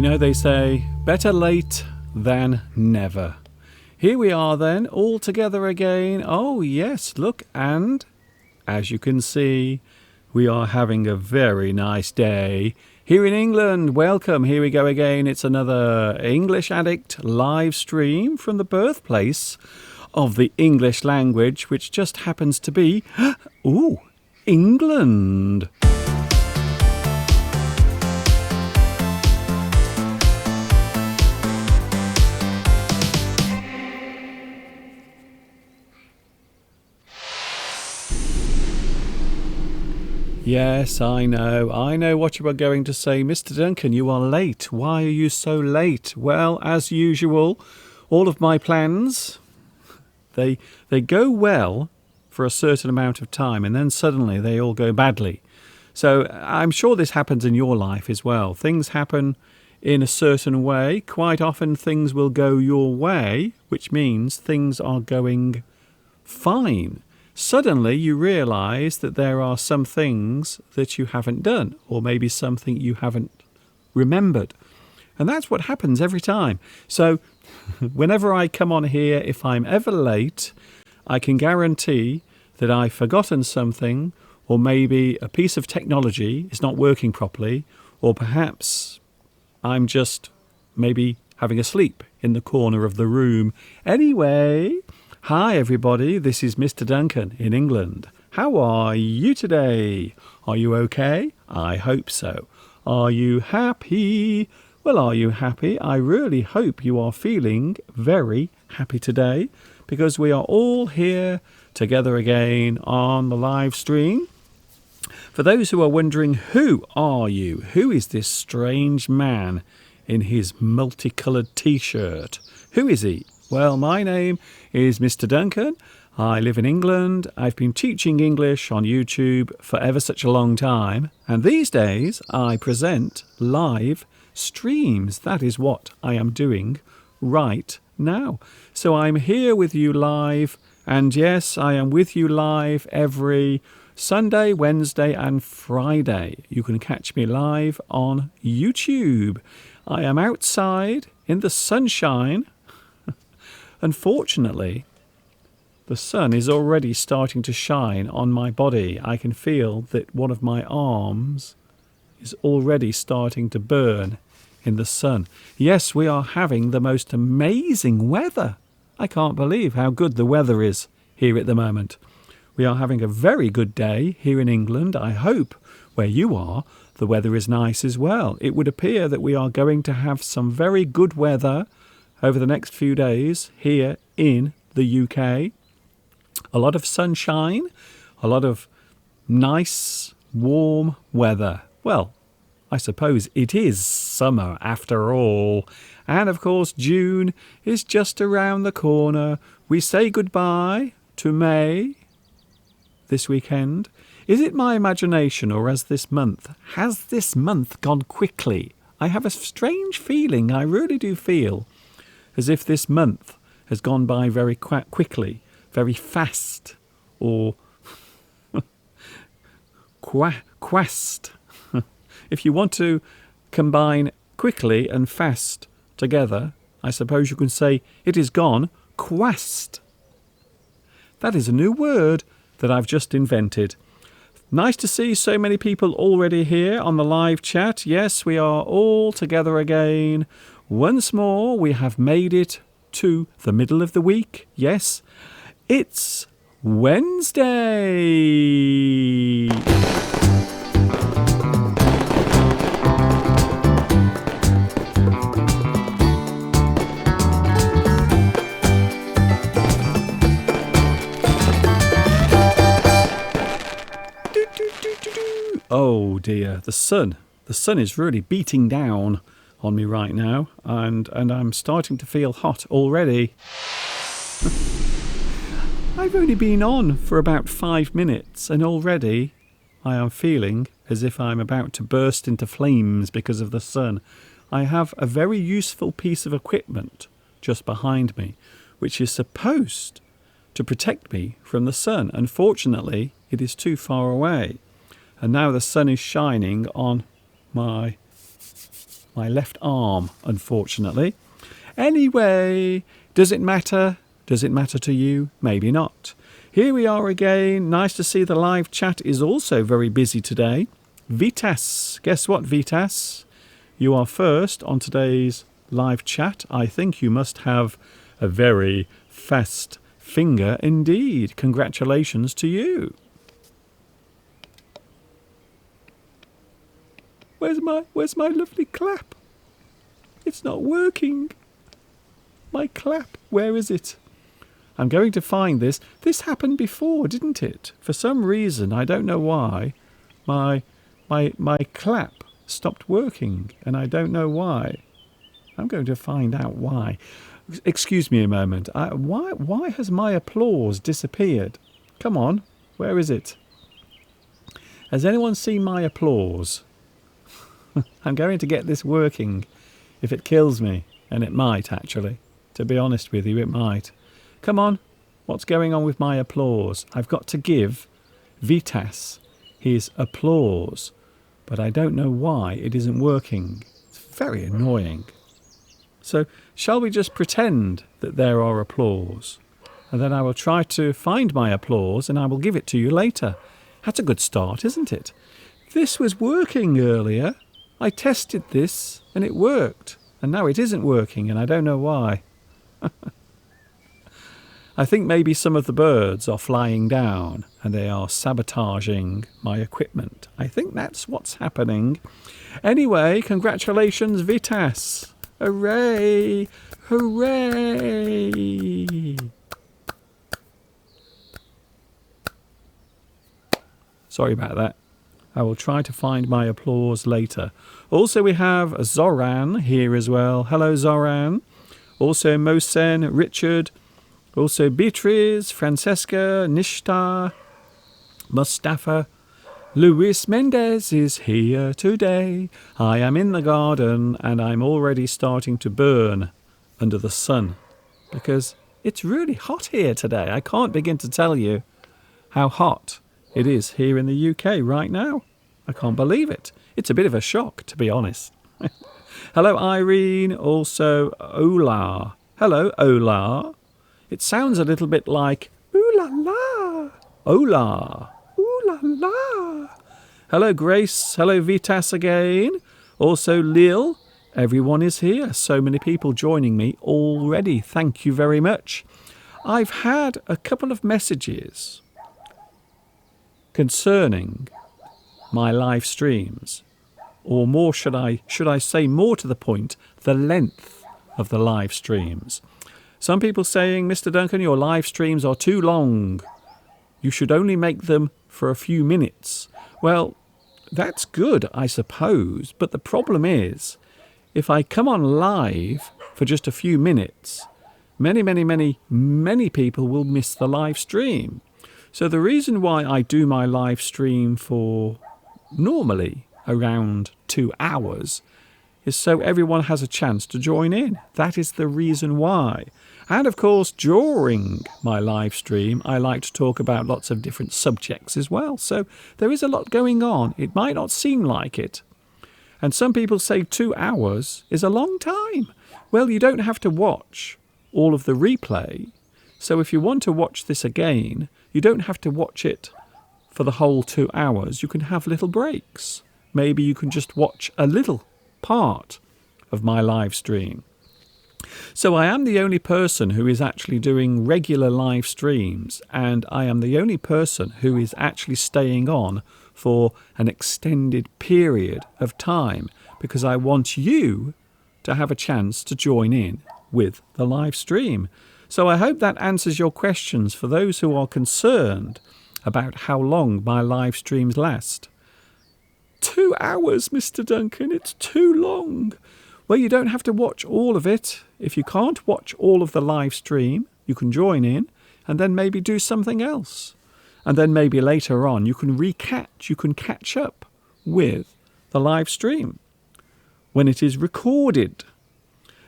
You know, they say, better late than never. Here we are then, all together again. Oh yes, look, and as you can see, we are having a very nice day here in England. Welcome, here we go again. It's another English Addict live stream from the birthplace of the English language, which just happens to be, England. Yes, I know what you are going to say. Mr. Duncan, you are late. Why are you so late? Well, as usual, all of my plans, they go well for a certain amount of time, and then suddenly they all go badly. So I'm sure this happens in your life as well. Things happen in a certain way. Quite often things will go your way, which means things are going fine. Suddenly you realise that there are some things that you haven't done, or maybe something you haven't remembered. And that's what happens every time. So whenever I come on here, if I'm ever late, I can guarantee that I've forgotten something, or maybe a piece of technology is not working properly, or perhaps I'm just maybe having a sleep in the corner of the room. Anyway, hi everybody, this is Mr. Duncan in England. How are you today? Are you okay? I hope so. Are you happy? Well, are you happy? I really hope you are feeling very happy today, because we are all here together again on the live stream. For those who are wondering, who are you? Who is this strange man in his multicoloured t-shirt? Who is he? Well, my name is Mr. Duncan. I live in England. I've been teaching English on YouTube for ever such a long time. And these days I present live streams. That is what I am doing right now. So I'm here with you live. And yes, I am with you live every Sunday, Wednesday and Friday. You can catch me live on YouTube. I am outside in the sunshine. Unfortunately, the sun is already starting to shine on my body. I can feel that one of my arms is already starting to burn in the sun. Yes, we are having the most amazing weather. I can't believe how good the weather is here at the moment. We are having a very good day here in England. I hope where you are, the weather is nice as well. It would appear that we are going to have some very good weather over the next few days here in the UK. A lot of sunshine, a lot of nice, warm weather. Well, I suppose it is summer after all. And of course, June is just around the corner. We say goodbye to May this weekend. Is it my imagination, or has this month gone quickly? I have a strange feeling, I really do feel, as if this month has gone by very quickly, very fast, or quast. If you want to combine quickly and fast together, I suppose you can say it is gone quast. That is a new word that I've just invented. Nice to see so many people already here on the live chat. Yes, we are all together again. Once more, we have made it to the middle of the week. Yes, it's Wednesday. Oh dear, the sun is really beating down on me right now, and I'm starting to feel hot already. I've only been on for about 5 minutes, and already I am feeling as if I'm about to burst into flames because of the sun. I have a very useful piece of equipment just behind me, which is supposed to protect me from the sun. Unfortunately, it is too far away. And now the sun is shining on my my left arm, unfortunately. Anyway, does it matter? Does it matter to you? Maybe not. Here we are again. Nice to see the live chat is also very busy today. Vitas. Guess what, Vitas? You are first on today's live chat. I think you must have a very fast finger indeed. Congratulations to you. Where's my lovely clap? It's not working. My clap, where is it? I'm going to find this. This happened before, didn't it? For some reason, I don't know why, my clap stopped working, and I don't know why. I'm going to find out why. Excuse me a moment. Why has my applause disappeared? Come on, where is it? Has anyone seen my applause? I'm going to get this working if it kills me, and it might actually. To be honest with you, it might. Come on, what's going on with my applause? I've got to give Vitas his applause, but I don't know why it isn't working. It's very annoying. So shall we just pretend that there are applause? And then I will try to find my applause and I will give it to you later. That's a good start, isn't it? This was working earlier. I tested this and it worked. And now it isn't working and I don't know why. I think maybe some of the birds are flying down and they are sabotaging my equipment. I think that's what's happening. Anyway, congratulations, Vitas. Hooray! Hooray! Sorry about that. I will try to find my applause later. Also, we have Zoran here as well. Hello, Zoran. Also, Mohsen, Richard. Also, Beatriz, Francesca, Nishta, Mustafa. Luis Mendez is here today. I am in the garden and I'm already starting to burn under the sun because it's really hot here today. I can't begin to tell you how hot it is here in the UK right now. I can't believe it. It's a bit of a shock, to be honest. Hello, Irene. Also, Ola. Hello, Ola. It sounds a little bit like ooh la la. Ola. Ooh la la. Hello, Grace. Hello, Vitas again. Also, Lil. Everyone is here. So many people joining me already. Thank you very much. I've had a couple of messages concerning my live streams, or more should I say more to the point, the length of the live streams. Some people saying, Mr. Duncan, your live streams are too long. You should only make them for a few minutes. Well, that's good, I suppose, but the problem is, if I come on live for just a few minutes, many people will miss the live stream. So the reason why I do my live stream for normally around 2 hours is so everyone has a chance to join in. That is the reason why. And of course, during my live stream, I like to talk about lots of different subjects as well. So there is a lot going on. It might not seem like it. And some people say 2 hours is a long time. Well, you don't have to watch all of the replay. So if you want to watch this again, you don't have to watch it for the whole 2 hours. You can have little breaks. Maybe you can just watch a little part of my live stream. So I am the only person who is actually doing regular live streams, and I am the only person who is actually staying on for an extended period of time because I want you to have a chance to join in with the live stream. So I hope that answers your questions for those who are concerned about how long my live streams last. 2 hours, Mr. Duncan, it's too long. Well, you don't have to watch all of it. If you can't watch all of the live stream, you can join in and then maybe do something else. And then maybe later on you can catch up with the live stream when it is recorded.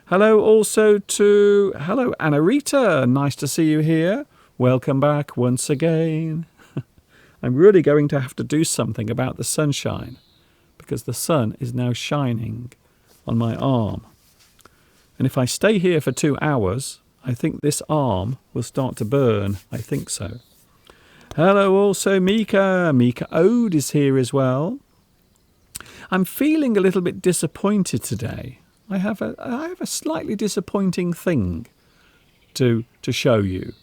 Hello also to, hello Anna Rita, nice to see you here. Welcome back once again. I'm really going to have to do something about the sunshine because the sun is now shining on my arm. And if I stay here for 2 hours, I think this arm will start to burn. I think so. Hello also Mika. Mika Ode is here as well. I'm feeling a little bit disappointed today. I have a slightly disappointing thing to show you.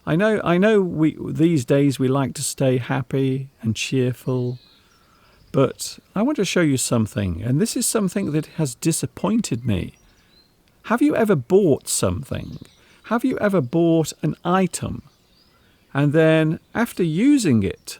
I know these days we like to stay happy and cheerful, but I want to show you something, and this is something that has disappointed me. Have you ever bought something? Have you ever bought an item and then after using it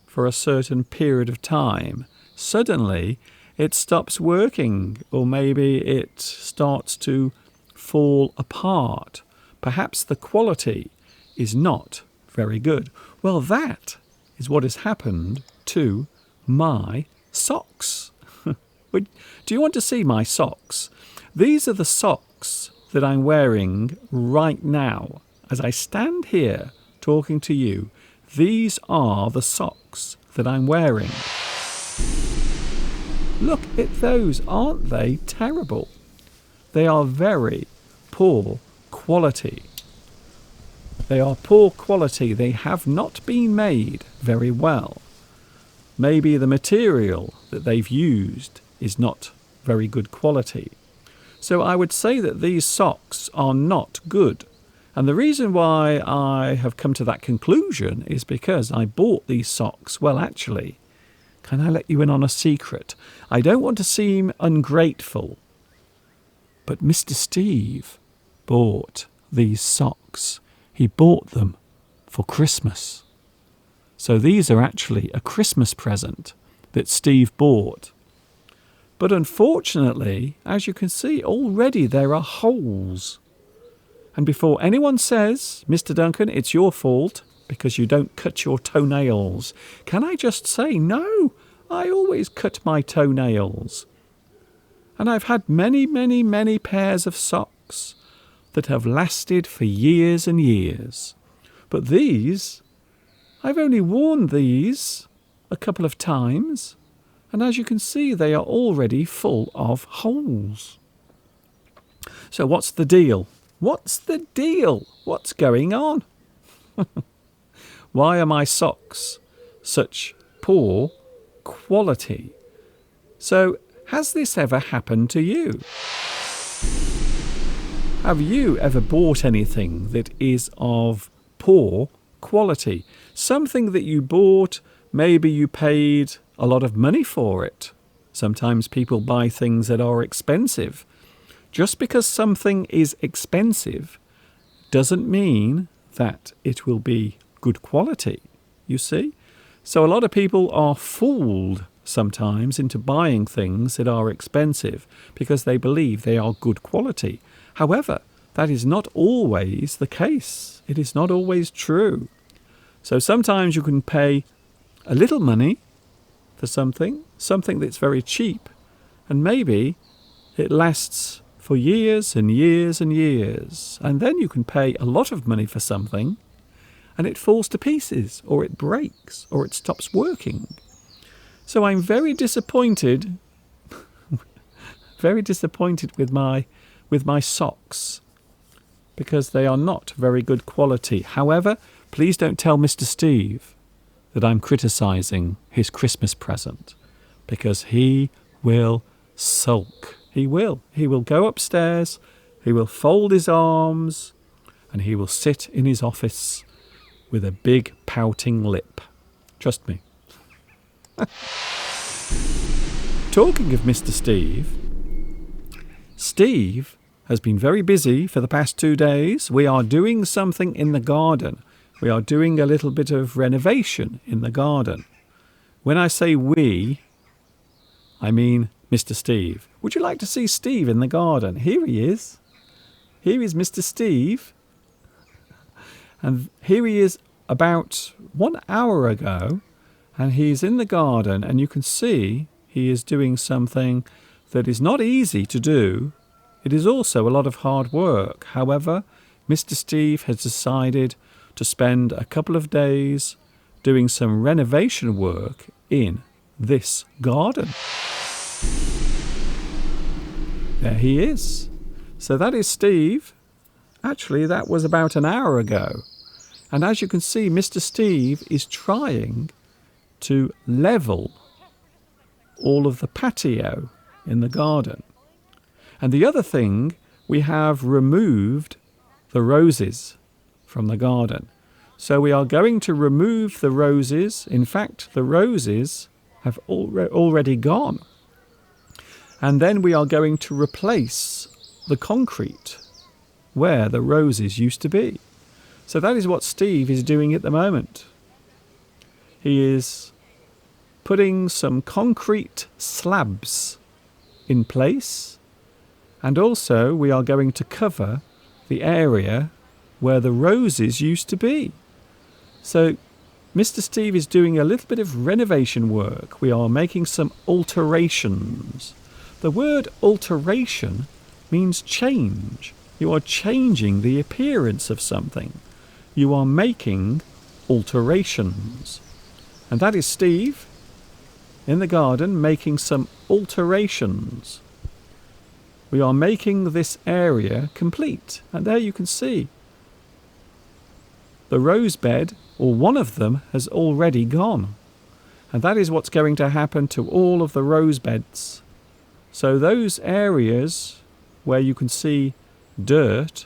for a certain period of time, suddenly it stops working, or maybe it starts to fall apart? Perhaps the quality is not very good. Well, that is what has happened to my socks. Do you want to see my socks? These are the socks that I'm wearing right now. As I stand here talking to you, these are the socks that I'm wearing. Look at those, aren't they terrible? They are very poor quality. They are poor quality. They have not been made very well. Maybe the material that they've used is not very good quality. So I would say that these socks are not good. And the reason why I have come to that conclusion is because I bought these socks. Well, actually, can I let you in on a secret? I don't want to seem ungrateful, but Mr. Steve bought these socks. He bought them for Christmas. So these are actually a Christmas present that Steve bought. But unfortunately, as you can see, already there are holes. And before anyone says, Mr. Duncan, it's your fault because you don't cut your toenails, can I just say, no, I always cut my toenails. And I've had many, many, many pairs of socks that have lasted for years and years. But these, I've only worn these a couple of times, and as you can see, they are already full of holes. So what's the deal? What's the deal? What's going on? Why are my socks such poor quality? So, has this ever happened to you? Have you ever bought anything that is of poor quality? Something that you bought, maybe you paid a lot of money for it. Sometimes people buy things that are expensive. Just because something is expensive doesn't mean that it will be good quality, you see? So a lot of people are fooled sometimes into buying things that are expensive because they believe they are good quality. However, that is not always the case. It is not always true. So sometimes you can pay a little money for something that's very cheap, and maybe it lasts for years and years and years. And then you can pay a lot of money for something and it falls to pieces, or it breaks, or it stops working. So I'm very disappointed, very disappointed with my socks because they are not very good quality. However, please don't tell Mr. Steve that I'm criticizing his Christmas present, because he will sulk. He will. He will go upstairs, he will fold his arms, and he will sit in his office with a big pouting lip. Trust me. Talking of Mr. Steve, Steve has been very busy for the past 2 days. We are doing something in the garden. We are doing a little bit of renovation in the garden. When I say we, I mean Mr. Steve. Would you like to see Steve in the garden? Here he is. Here is Mr. Steve. And here he is about 1 hour ago. And he's in the garden, and you can see he is doing something that is not easy to do. It is also a lot of hard work. However, Mr. Steve has decided to spend a couple of days doing some renovation work in this garden. There he is. So that is Steve. Actually, that was about an hour ago. And as you can see, Mr. Steve is trying to level all of the patio in the garden. And the other thing, we have removed the roses from the garden. So we are going to remove the roses. In fact, the roses have already gone. And then we are going to replace the concrete where the roses used to be. So that is what Steve is doing at the moment. He is putting some concrete slabs in place, and also we are going to cover the area where the roses used to be. So Mr. Steve is doing a little bit of renovation work. We are making some alterations. The word alteration means change. You are changing the appearance of something. You are making alterations. And that is Steve in the garden making some alterations. We are making this area complete. And there you can see the rose bed, or one of them, has already gone. And that is what's going to happen to all of the rose beds. So those areas where you can see dirt,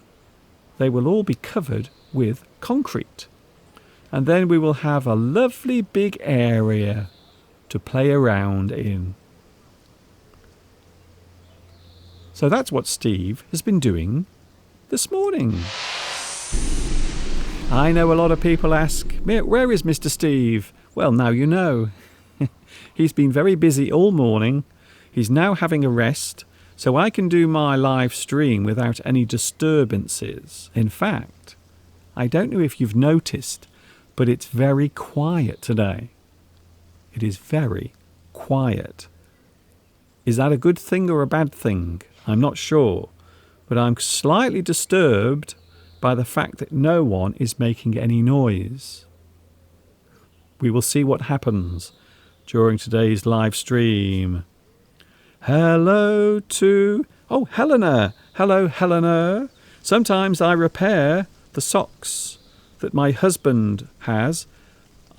they will all be covered with concrete. And then we will have a lovely big area to play around in. So that's what Steve has been doing this morning. I know a lot of people ask, where is Mr. Steve? Well, now you know. He's been very busy all morning. He's now having a rest, so I can do my live stream without any disturbances. In fact, I don't know if you've noticed, but it's very quiet today. It is very quiet. Is that a good thing or a bad thing? I'm not sure, but I'm slightly disturbed by the fact that no one is making any noise. We will see what happens during today's live stream. Hello to... Oh, Helena. Hello, Helena. Sometimes I repair the socks that my husband has.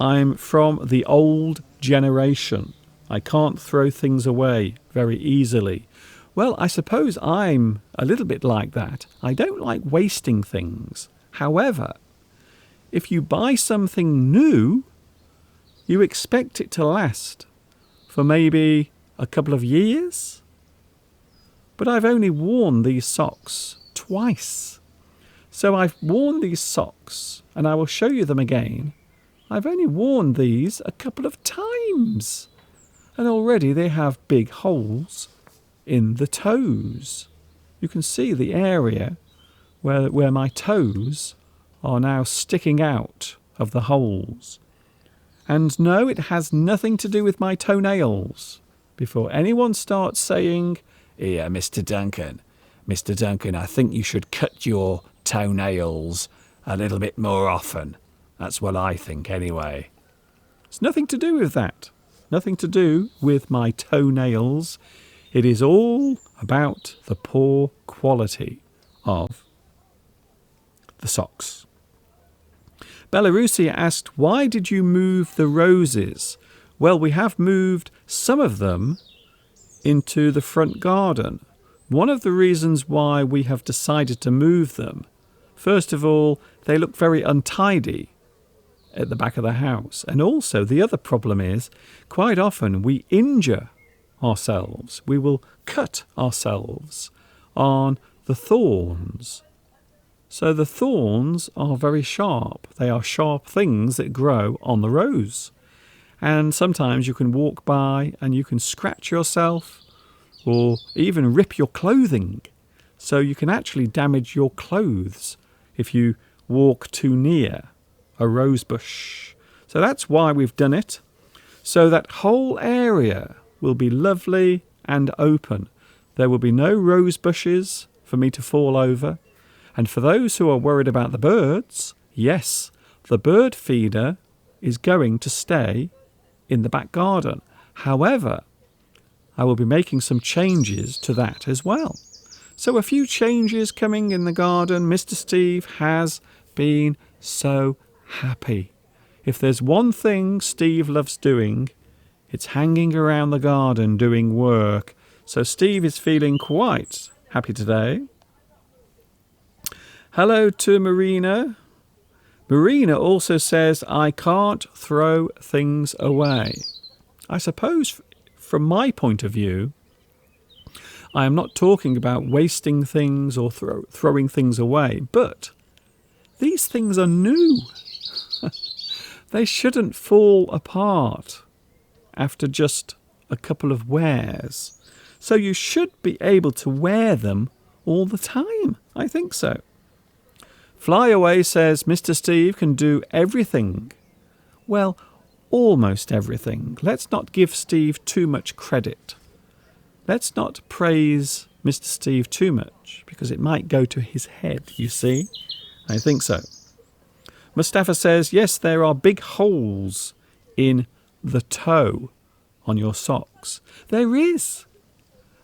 I'm from the old generation. I can't throw things away very easily. Well, I suppose I'm a little bit like that. I don't like wasting things. However, if you buy something new, you expect it to last for maybe a couple of years. But I've only worn these socks twice. So I've worn these socks, and I will show you them again. I've only worn these a couple of times. And already they have big holes in the toes. You can see the area where my toes are now sticking out of the holes. And no, it has nothing to do with my toenails. Before anyone starts saying, "Here, Mr. Duncan, I think you should cut your toenails a little bit more often." That's what I think anyway. It's nothing to do with that. Nothing to do with my toenails. It is all about the poor quality of the socks. Belarusia asked, why did you move the roses? Well, we have moved some of them into the front garden. One of the reasons why we have decided to move them, first of all, they look very untidy at the back of the house. And also the other problem is, quite often we injure ourselves. We will cut ourselves on the thorns. So the thorns are very sharp. They are sharp things that grow on the rose. And sometimes you can walk by and you can scratch yourself or even rip your clothing. So you can actually damage your clothes if you walk too near a rose bush. So that's why we've done it. So that whole area will be lovely and open. There will be no rose bushes for me to fall over. And for those who are worried about the birds, yes, the bird feeder is going to stay in the back garden. However, I will be making some changes to that as well. So a few changes coming in the garden. Mr. Steve has been so happy. If there's one thing Steve loves doing, it's hanging around the garden doing work. So Steve is feeling quite happy today. Hello to Marina. Marina also says, I can't throw things away. I suppose from my point of view, I am not talking about wasting things or throwing things away, but these things are new. They shouldn't fall apart after just a couple of wears. So you should be able to wear them all the time. I think so. Flyaway says Mr. Steve can do everything. Well, almost everything. Let's not give Steve too much credit. Let's not praise Mr. Steve too much, because it might go to his head, you see? I think so. Mustafa says, yes, there are big holes in the toe on your socks. There is.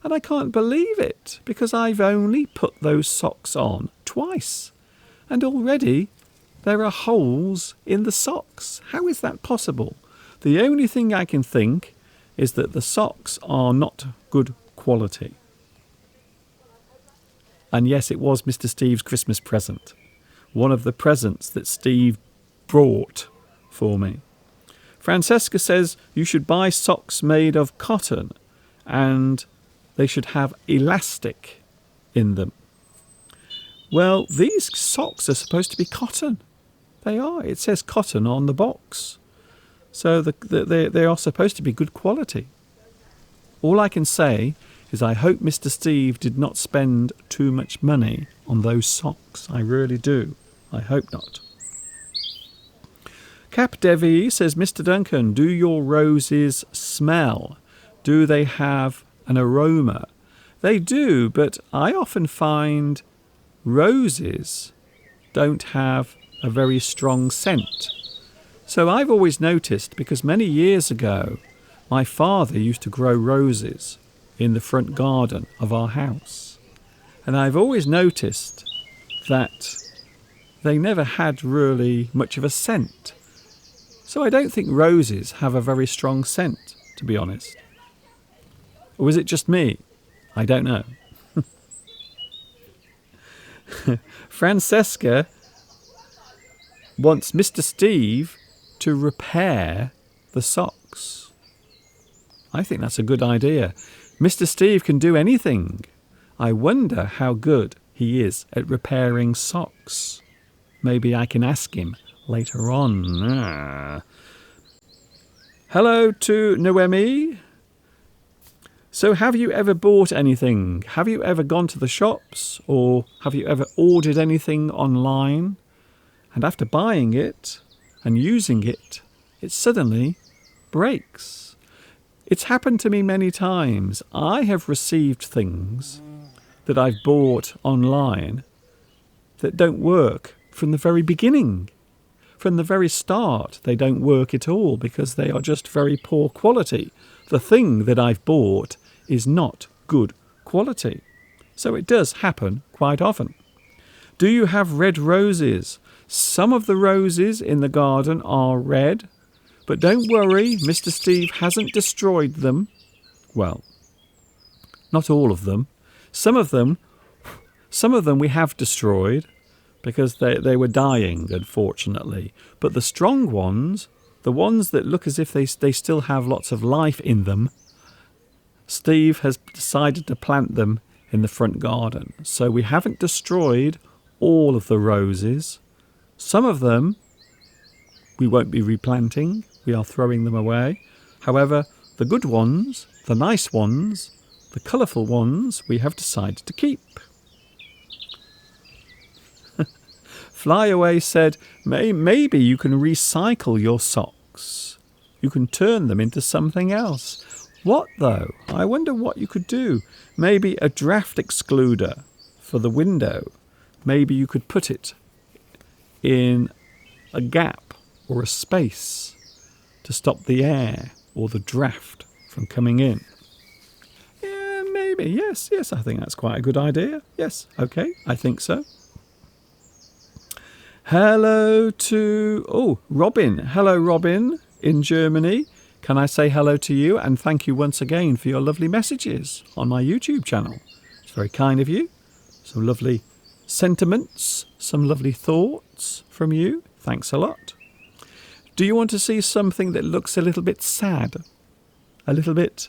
And I can't believe it, because I've only put those socks on twice. And already there are holes in the socks. How is that possible? The only thing I can think is that the socks are not good quality. And yes, it was Mr. Steve's Christmas present. One of the presents that Steve brought for me. Francesca says you should buy socks made of cotton and they should have elastic in them. Well, these socks are supposed to be cotton. They are. It says cotton on the box. So they are supposed to be good quality. All I can say is I hope Mr. Steve did not spend too much money on those socks. I really do. I hope not. Cap Devi says, Mr. Duncan, do your roses smell? Do they have an aroma? They do, but I often find roses don't have a very strong scent. So I've always noticed, because many years ago my father used to grow roses in the front garden of our house, and I've always noticed that they never had really much of a scent. So I don't think roses have a very strong scent, to be honest. Or is it just me? I don't know. Francesca wants Mr. Steve to repair the socks. I think that's a good idea. Mr. Steve can do anything. I wonder how good he is at repairing socks. Maybe I can ask him later on. Hello to Noemi. So have you ever bought anything? Have you ever gone to the shops, or have you ever ordered anything online? And after buying it and using it, it suddenly breaks. It's happened to me many times. I have received things that I've bought online that don't work from the very beginning. From the very start, they don't work at all because they are just very poor quality. The thing that I've bought is not good quality. So it does happen quite often. Do you have red roses? Some of the roses in the garden are red, but don't worry, Mr. Steve hasn't destroyed them. Well, not all of them. Some of them we have destroyed because they were dying, unfortunately. But the strong ones, the ones that look as if they still have lots of life in them, Steve has decided to plant them in the front garden. So we haven't destroyed all of the roses. Some of them we won't be replanting. We are throwing them away. However, the good ones, the nice ones, the colourful ones, we have decided to keep. Flyaway said, maybe you can recycle your socks. You can turn them into something else. What, though? I wonder what you could do. Maybe a draft excluder for the window. Maybe you could put it in a gap or a space to stop the air or the draft from coming in. me. Yes, yes, I think that's quite a good idea. Yes, okay, I think so. Hello to, Robin. Hello, Robin, in Germany. Can I say hello to you and thank you once again for your lovely messages on my YouTube channel. It's very kind of you. Some lovely sentiments, some lovely thoughts from you. Thanks a lot. Do you want to see something that looks a little bit sad? A little bit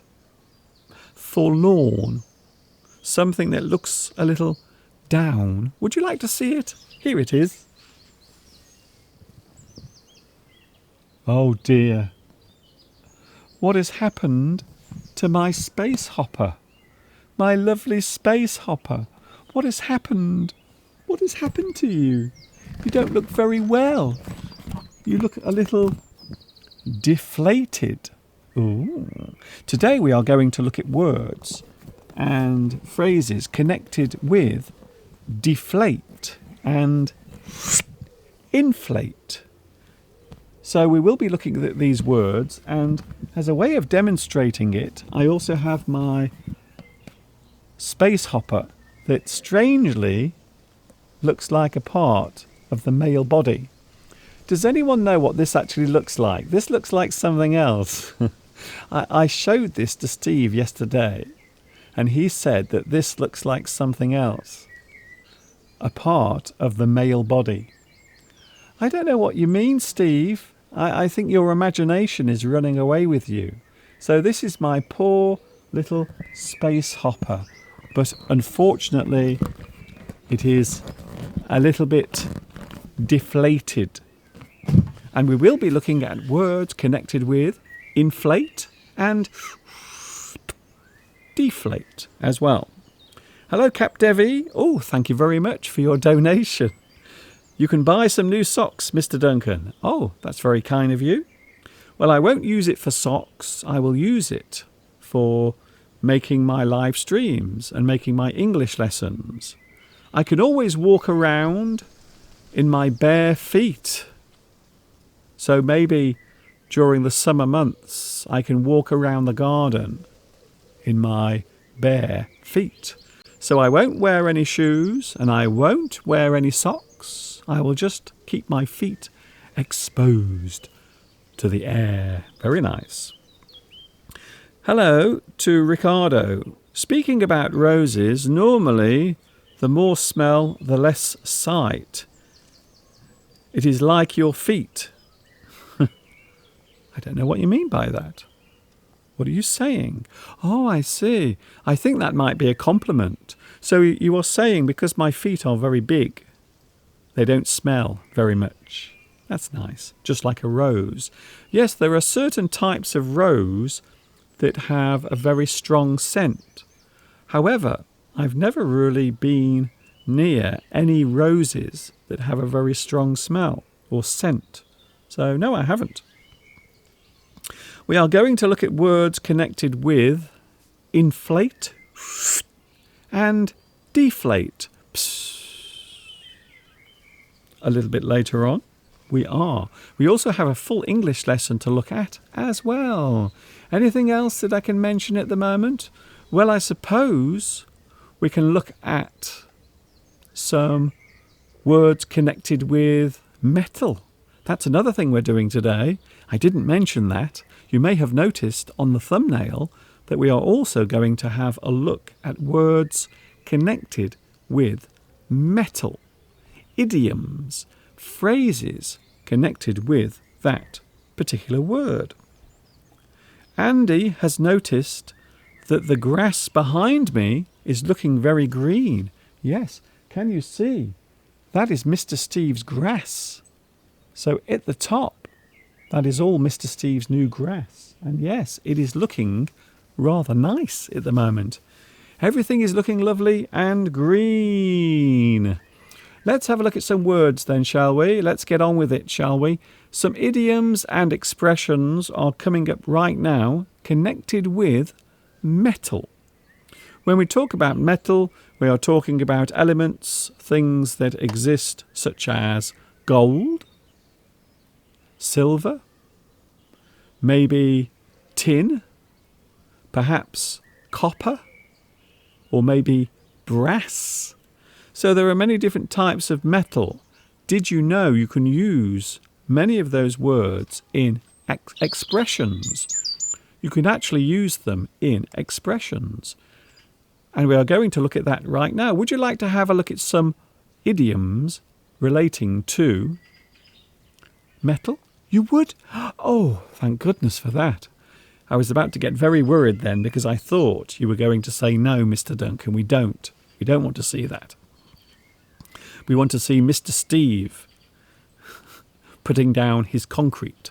forlorn? Something that looks a little down? Would you like to see it? Here it is. Oh dear. What has happened to my space hopper? My lovely space hopper. What has happened? What has happened to you? You don't look very well. You look a little deflated. Ooh. Today we are going to look at words and phrases connected with deflate and inflate. So we will be looking at these words, and as a way of demonstrating it, I also have my space hopper that strangely looks like a part of the male body. Does anyone know what this actually looks like? This looks like something else. I showed this to Steve yesterday, and he said that this looks like something else, a part of the male body. I don't know what you mean, Steve. I think your imagination is running away with you. So this is my poor little space hopper. But unfortunately, it is a little bit deflated. And we will be looking at words connected with inflate and deflate as well. Hello, Cap Devi. Oh, thank you very much for your donation. You can buy some new socks, Mr. Duncan. Oh, that's very kind of you. Well, I won't use it for socks. I will use it for making my live streams and making my English lessons. I can always walk around in my bare feet. So maybe during the summer months, I can walk around the garden in my bare feet. So I won't wear any shoes and I won't wear any socks. I will just keep my feet exposed to the air. Very nice. Hello to Ricardo. Speaking about roses, normally the more smell, the less sight. It is like your feet. I don't know what you mean by that. What are you saying? Oh, I see. I think that might be a compliment. So you are saying because my feet are very big, they don't smell very much. That's nice. Just like a rose. Yes, there are certain types of rose that have a very strong scent. However, I've never really been near any roses that have a very strong smell or scent. So no, I haven't. We are going to look at words connected with inflate and deflate. A little bit later on, we also have a full English lesson to look at as well. Anything else that I can mention at the moment? Well, I suppose we can look at some words connected with metal. That's another thing we're doing today. I didn't mention that. You may have noticed on the thumbnail that we are also going to have a look at words connected with metal. Idioms, phrases connected with that particular word. Andy has noticed that the grass behind me is looking very green. Yes, can you see? That is Mr. Steve's grass. So at the top, that is all Mr. Steve's new grass. And yes, it is looking rather nice at the moment. Everything is looking lovely and green. Let's have a look at some words then, shall we? Let's get on with it, shall we? Some idioms and expressions are coming up right now connected with metal. When we talk about metal, we are talking about elements, things that exist such as gold, silver, maybe tin, perhaps copper, or maybe brass. So there are many different types of metal. Did you know you can use many of those words in expressions? You can actually use them in expressions. And we are going to look at that right now. Would you like to have a look at some idioms relating to metal? You would? Oh, thank goodness for that. I was about to get very worried then because I thought you were going to say no, Mr. Duncan. We don't. We don't want to see that. We want to see Mr. Steve putting down his concrete.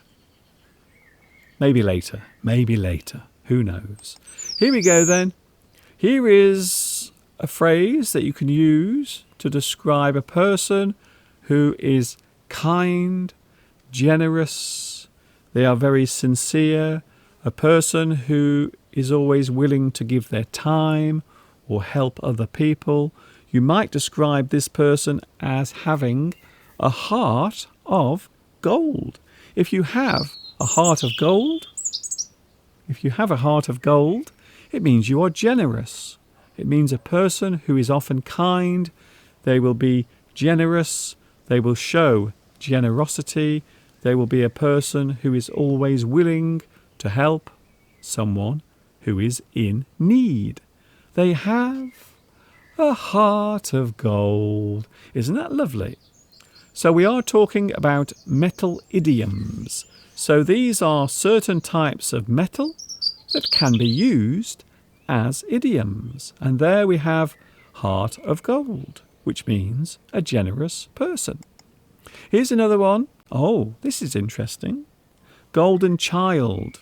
Maybe later. Maybe later. Who knows? Here we go then. Here is a phrase that you can use to describe a person who is kind, generous. They are very sincere. A person who is always willing to give their time or help other people. You might describe this person as having a heart of gold. If you have a heart of gold, it means you are generous. It means a person who is often kind. They will be generous. They will show generosity. They will be a person who is always willing to help someone who is in need. They have a heart of gold. Isn't that lovely? So we are talking about metal idioms. So these are certain types of metal that can be used as idioms. And there we have heart of gold, which means a generous person. Here's another one. Oh, this is interesting. Golden child.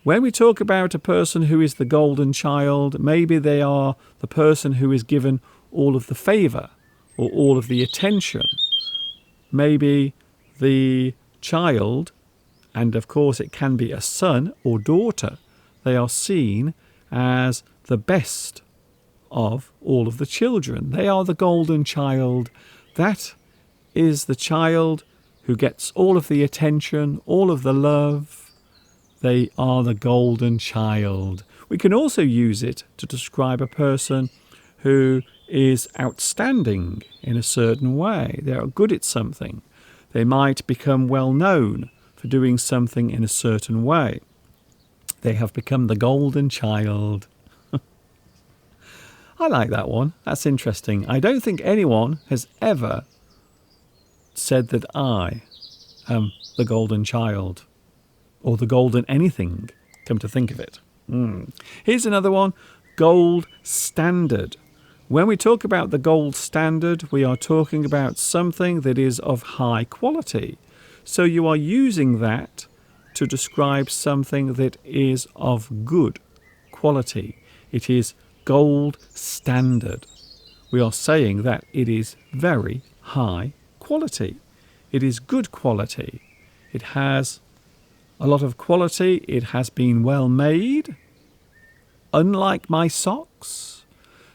When we talk about a person who is the golden child, maybe they are the person who is given all of the favour or all of the attention. Maybe the child, and of course it can be a son or daughter, they are seen as the best of all of the children. They are the golden child. That is the child who gets all of the attention, all of the love. They are the golden child. We can also use it to describe a person who is outstanding in a certain way. They are good at something. They might become well known for doing something in a certain way. They have become the golden child. I like that one. That's interesting. I don't think anyone has ever said that I am the golden child. Or the golden anything, come to think of it. Here's another one, gold standard. When we talk about the gold standard, we are talking about something that is of high quality. So you are using that to describe something that is of good quality. It is gold standard. We are saying that it is very high quality. It is good quality. It has a lot of quality. It has been well made, unlike my socks.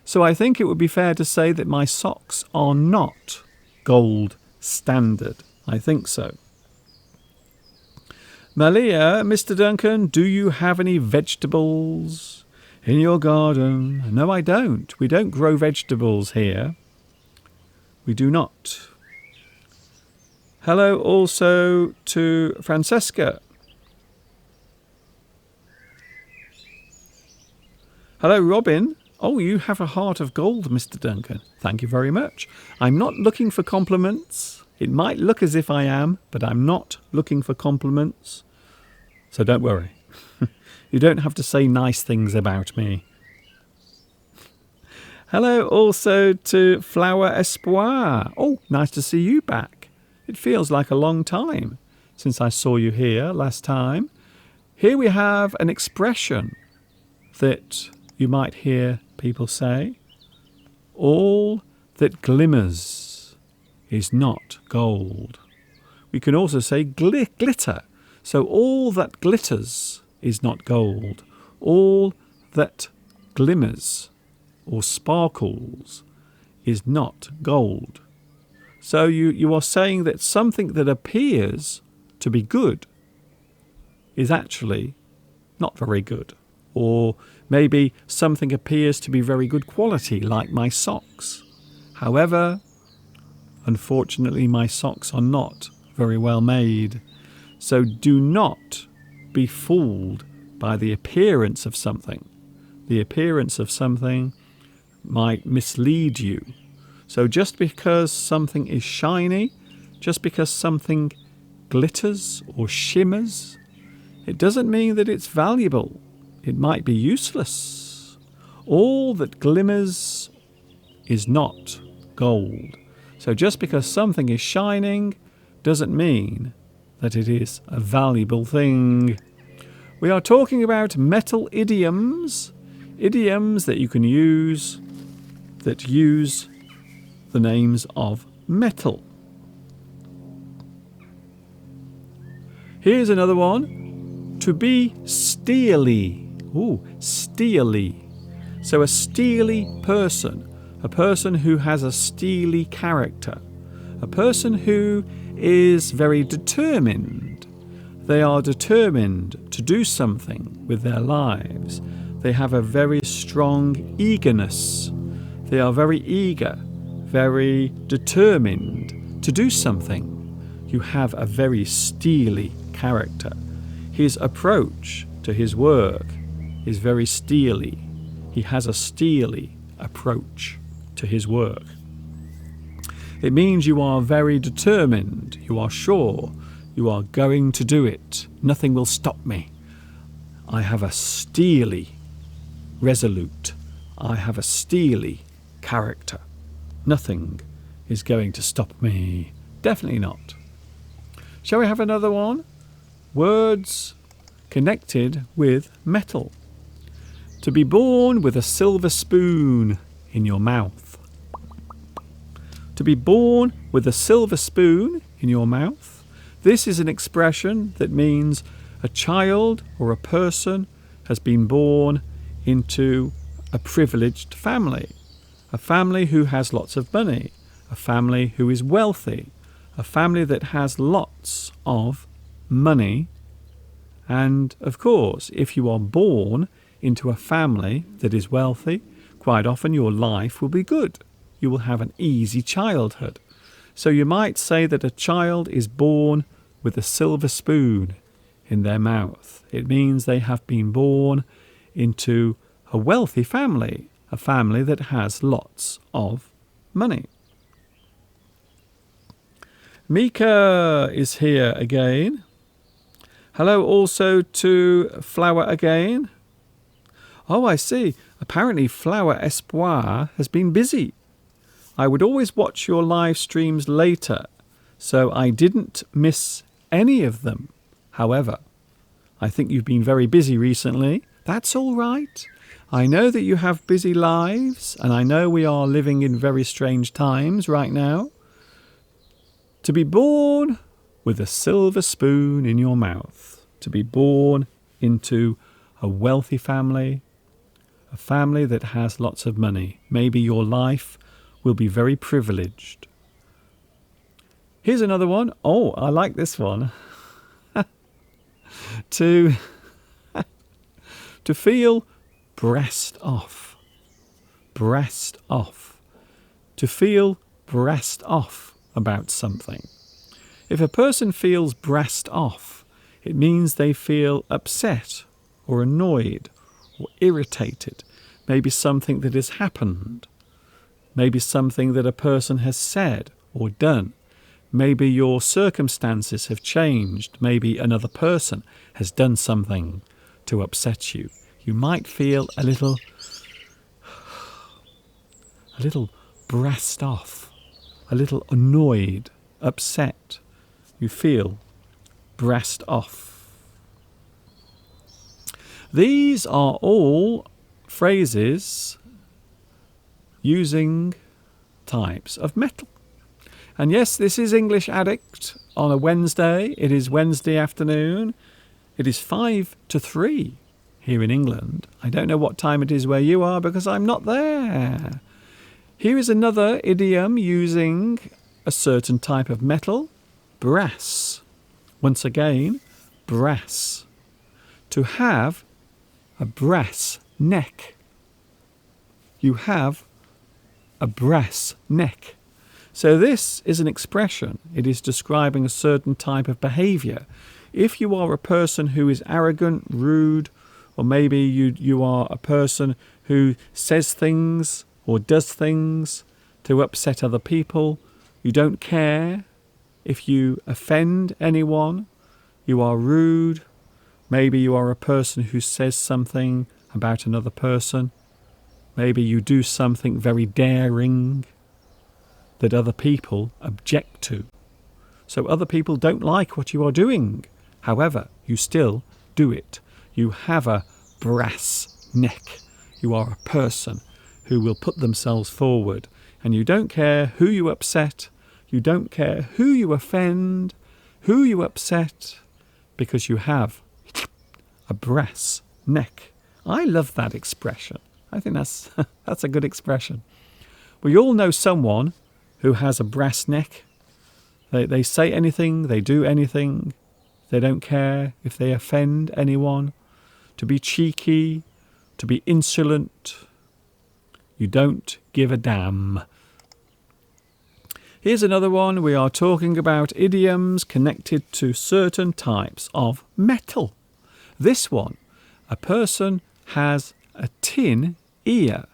So I think it would be fair to say that my socks are not gold standard. I think so. Malia, Mr. Duncan, do you have any vegetables in your garden? No, I don't. We don't grow vegetables here. We do not. Hello also to Francesca. Hello, Robin. Oh, you have a heart of gold, Mr. Duncan. Thank you very much. I'm not looking for compliments. It might look as if I am, but I'm not looking for compliments. So don't worry. You don't have to say nice things about me. Hello also to Flower Espoir. Oh, nice to see you back. It feels like a long time since I saw you here last time. Here we have an expression that you might hear people say. All that glimmers is not gold. We can also say glitter. So all that glitters is not gold. All that glimmers or sparkles is not gold. So you are saying that something that appears to be good is actually not very good or maybe something appears to be very good quality, like my socks. However, unfortunately, my socks are not very well made. So do not be fooled by the appearance of something. The appearance of something might mislead you. So just because something is shiny, just because something glitters or shimmers, it doesn't mean that it's valuable. It might be useless. All that glimmers is not gold. So just because something is shining doesn't mean that it is a valuable thing. We are talking about metal idioms, idioms that you can use that use the names of metal. Here's another one. To be steely. Ooh, steely. So a steely person, a person who has a steely character, a person who is very determined. They are determined to do something with their lives. They have a very strong eagerness. They are very eager, very determined to do something. You have a very steely character. His approach to his work is very steely. He has a steely approach to his work. It means you are very determined. You are sure you are going to do it. Nothing will stop me. I have a steely, resolute. I have a steely character. Nothing is going to stop me. Definitely not. Shall we have another one? Words connected with metal. To be born with a silver spoon in your mouth. To be born with a silver spoon in your mouth. This is an expression that means a child or a person has been born into a privileged family. A family who has lots of money. A family who is wealthy. A family that has lots of money. And of course, if you are born into a family that is wealthy, quite often your life will be good. You will have an easy childhood. So you might say that a child is born with a silver spoon in their mouth. It means they have been born into a wealthy family, a family that has lots of money. Mika is here again. Hello also to Flower again. Oh, I see. Apparently Flower Espoir has been busy. I would always watch your live streams later, so I didn't miss any of them. However, I think you've been very busy recently. That's all right. I know that you have busy lives, and I know we are living in very strange times right now. To be born with a silver spoon in your mouth, to be born into a wealthy family, a family that has lots of money. Maybe your life will be very privileged. Here's another one. Oh, I like this one. to feel breast off. Breast off. To feel breast off about something. If a person feels breast off, it means they feel upset or annoyed or irritated. Maybe something that has happened. Maybe something that a person has said or done. Maybe your circumstances have changed. Maybe another person has done something to upset you. You might feel a little breast off, a little annoyed, upset. You feel breast off. These are all phrases using types of metal. And yes, this is English Addict on a Wednesday. It is Wednesday afternoon. It is 5 to 3 here in England. I don't know what time it is where you are because I'm not there. Here is another idiom using a certain type of metal, brass. Once again, brass. To have a brass neck. You have a brass neck. So this is an expression. It is describing a certain type of behavior. If you are a person who is arrogant, rude, or maybe you are a person who says things or does things to upset other people, you don't care if you offend anyone, you are rude, maybe you are a person who says something about another person, maybe you do something very daring that other people object to. So other people don't like what you are doing. However, you still do it. You have a brass neck. You are a person who will put themselves forward. And you don't care who you upset. You don't care who you offend, who you upset, because you have a brass neck. I love that expression. I think that's a good expression. We all know someone who has a brass neck. They say anything, they do anything. They don't care if they offend anyone. To be cheeky, to be insolent. You don't give a damn. Here's another one. We are talking about idioms connected to certain types of metal. This one, a person has a tin ear.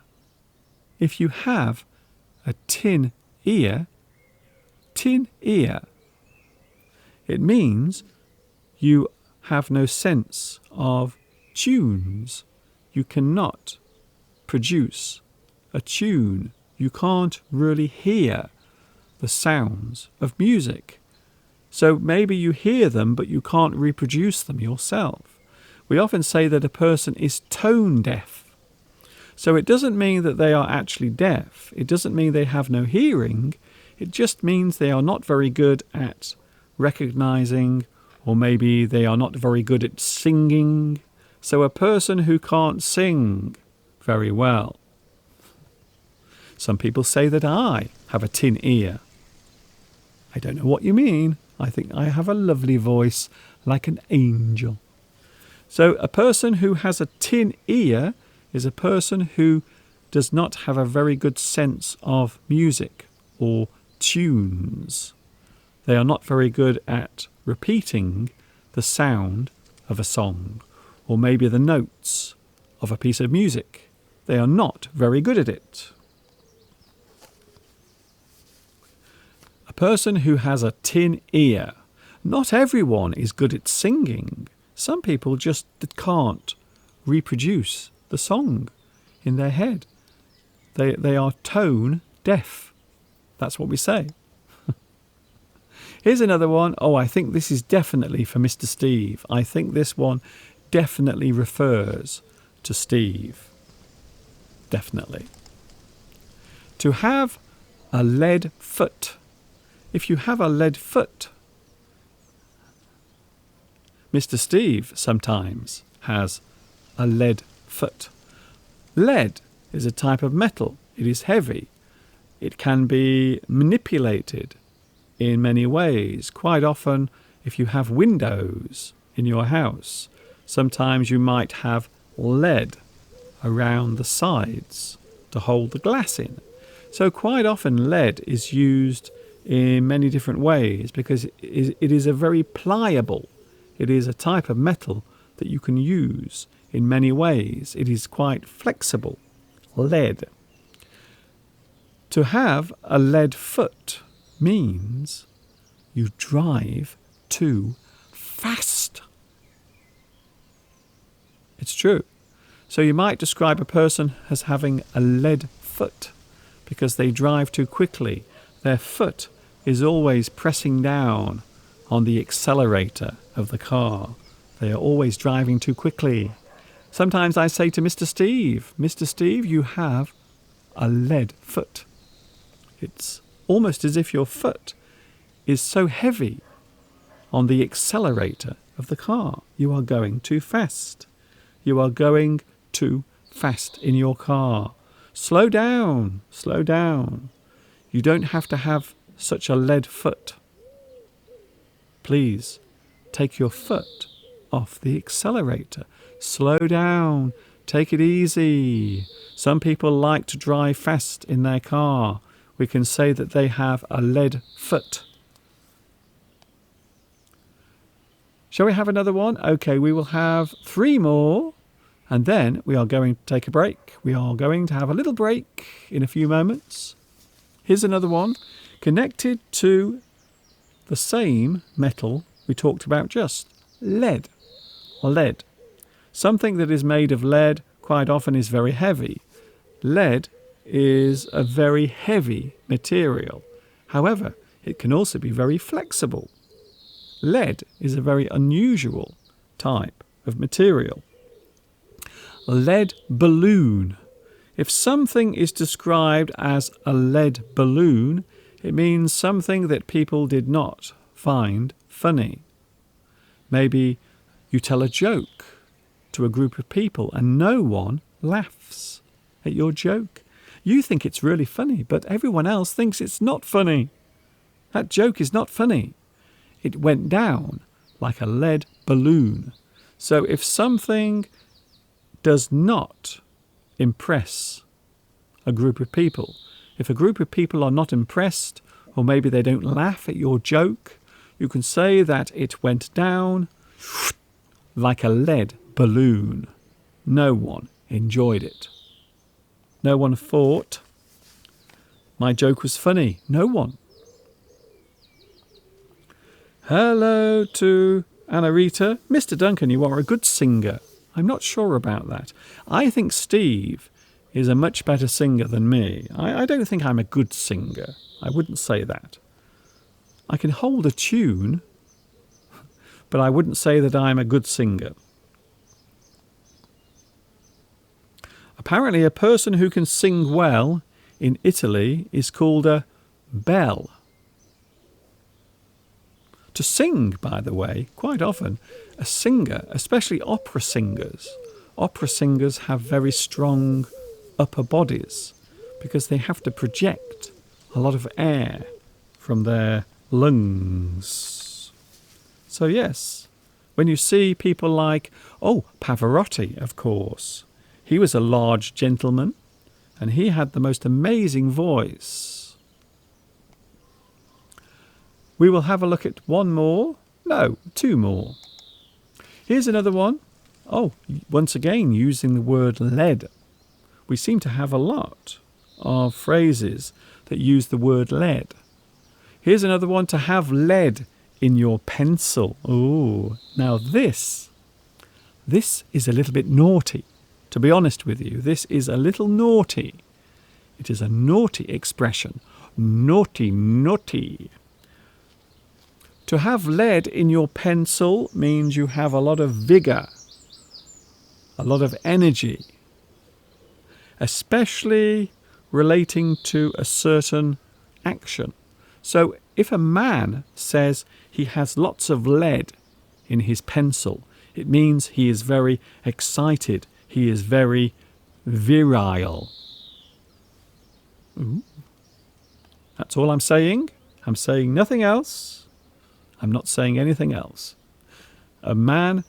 If you have a tin ear, it means you have no sense of tunes. You cannot produce a tune. You can't really hear the sounds of music. So maybe you hear them, but you can't reproduce them yourself. We often say that a person is tone deaf. So it doesn't mean that they are actually deaf. It doesn't mean they have no hearing. It just means they are not very good at recognizing, or maybe they are not very good at singing. So a person who can't sing very well. Some people say that I have a tin ear. I don't know what you mean. I think I have a lovely voice like an angel. So a person who has a tin ear is a person who does not have a very good sense of music or tunes. They are not very good at repeating the sound of a song or maybe the notes of a piece of music. They are not very good at it. A person who has a tin ear. Not everyone is good at singing. Some people just can't reproduce the song in their head. They are tone deaf. That's what we say. Here's another one. Oh, I think this is definitely for Mr. Steve. I think this one definitely refers to Steve. Definitely. To have a lead foot. If you have a lead foot, Mr. Steve sometimes has a lead foot. Lead is a type of metal. It is heavy. It can be manipulated in many ways. Quite often, if you have windows in your house, sometimes you might have lead around the sides to hold the glass in. So quite often lead is used in many different ways because it is a very pliable. It is a type of metal that you can use in many ways. It is quite flexible. Lead. To have a lead foot means you drive too fast. It's true. So you might describe a person as having a lead foot because they drive too quickly. Their foot is always pressing down on the accelerator of the car. They are always driving too quickly. Sometimes I say to Mr. Steve, you have a lead foot. It's almost as if your foot is so heavy on the accelerator of the car. You are going too fast. You are going too fast in your car. Slow down, slow down. You don't have to have such a lead foot. Please take your foot off the accelerator. Slow down. Take it easy. Some people like to drive fast in their car. We can say that they have a lead foot. Shall we have another one? Okay, we will have 3 more. And then we are going to take a break. We are going to have a little break in a few moments. Here's another one connected to the same metal we talked about just. Lead or lead. Something that is made of lead quite often is very heavy. Lead is a very heavy material. However, it can also be very flexible. Lead is a very unusual type of material. Lead balloon. If something is described as a lead balloon, it means something that people did not find funny. Maybe you tell a joke to a group of people and no one laughs at your joke. You think it's really funny, but everyone else thinks it's not funny. That joke is not funny. It went down like a lead balloon. So if something does not impress a group of people, if a group of people are not impressed, or maybe they don't laugh at your joke, you can say that it went down like a lead balloon. No one enjoyed it. No one thought my joke was funny. No one. Hello to Anna Rita. Mr. Duncan, you are a good singer. I'm not sure about that. I think Steve is a much better singer than me. I don't think I'm a good singer. I wouldn't say that. I can hold a tune, but I wouldn't say that I'm a good singer. Apparently, a person who can sing well in Italy is called a belle. To sing, by the way, quite often, a singer, especially opera singers have very strong upper bodies because they have to project a lot of air from their lungs. So yes, when you see people like, Pavarotti, of course, he was a large gentleman and he had the most amazing voice. We will have a look at one more. No, 2 more. Here's another one. Once again, using the word lead. We seem to have a lot of phrases that use the word lead. Here's another one, to have lead in your pencil. Oh, now this is a little bit naughty. To be honest with you, this is a little naughty. It is a naughty expression. Naughty, naughty. To have lead in your pencil means you have a lot of vigor, a lot of energy, especially relating to a certain action. So if a man says he has lots of lead in his pencil, it means he is very excited. He is very virile. Ooh. That's all I'm saying. I'm saying nothing else. I'm not saying anything else. A man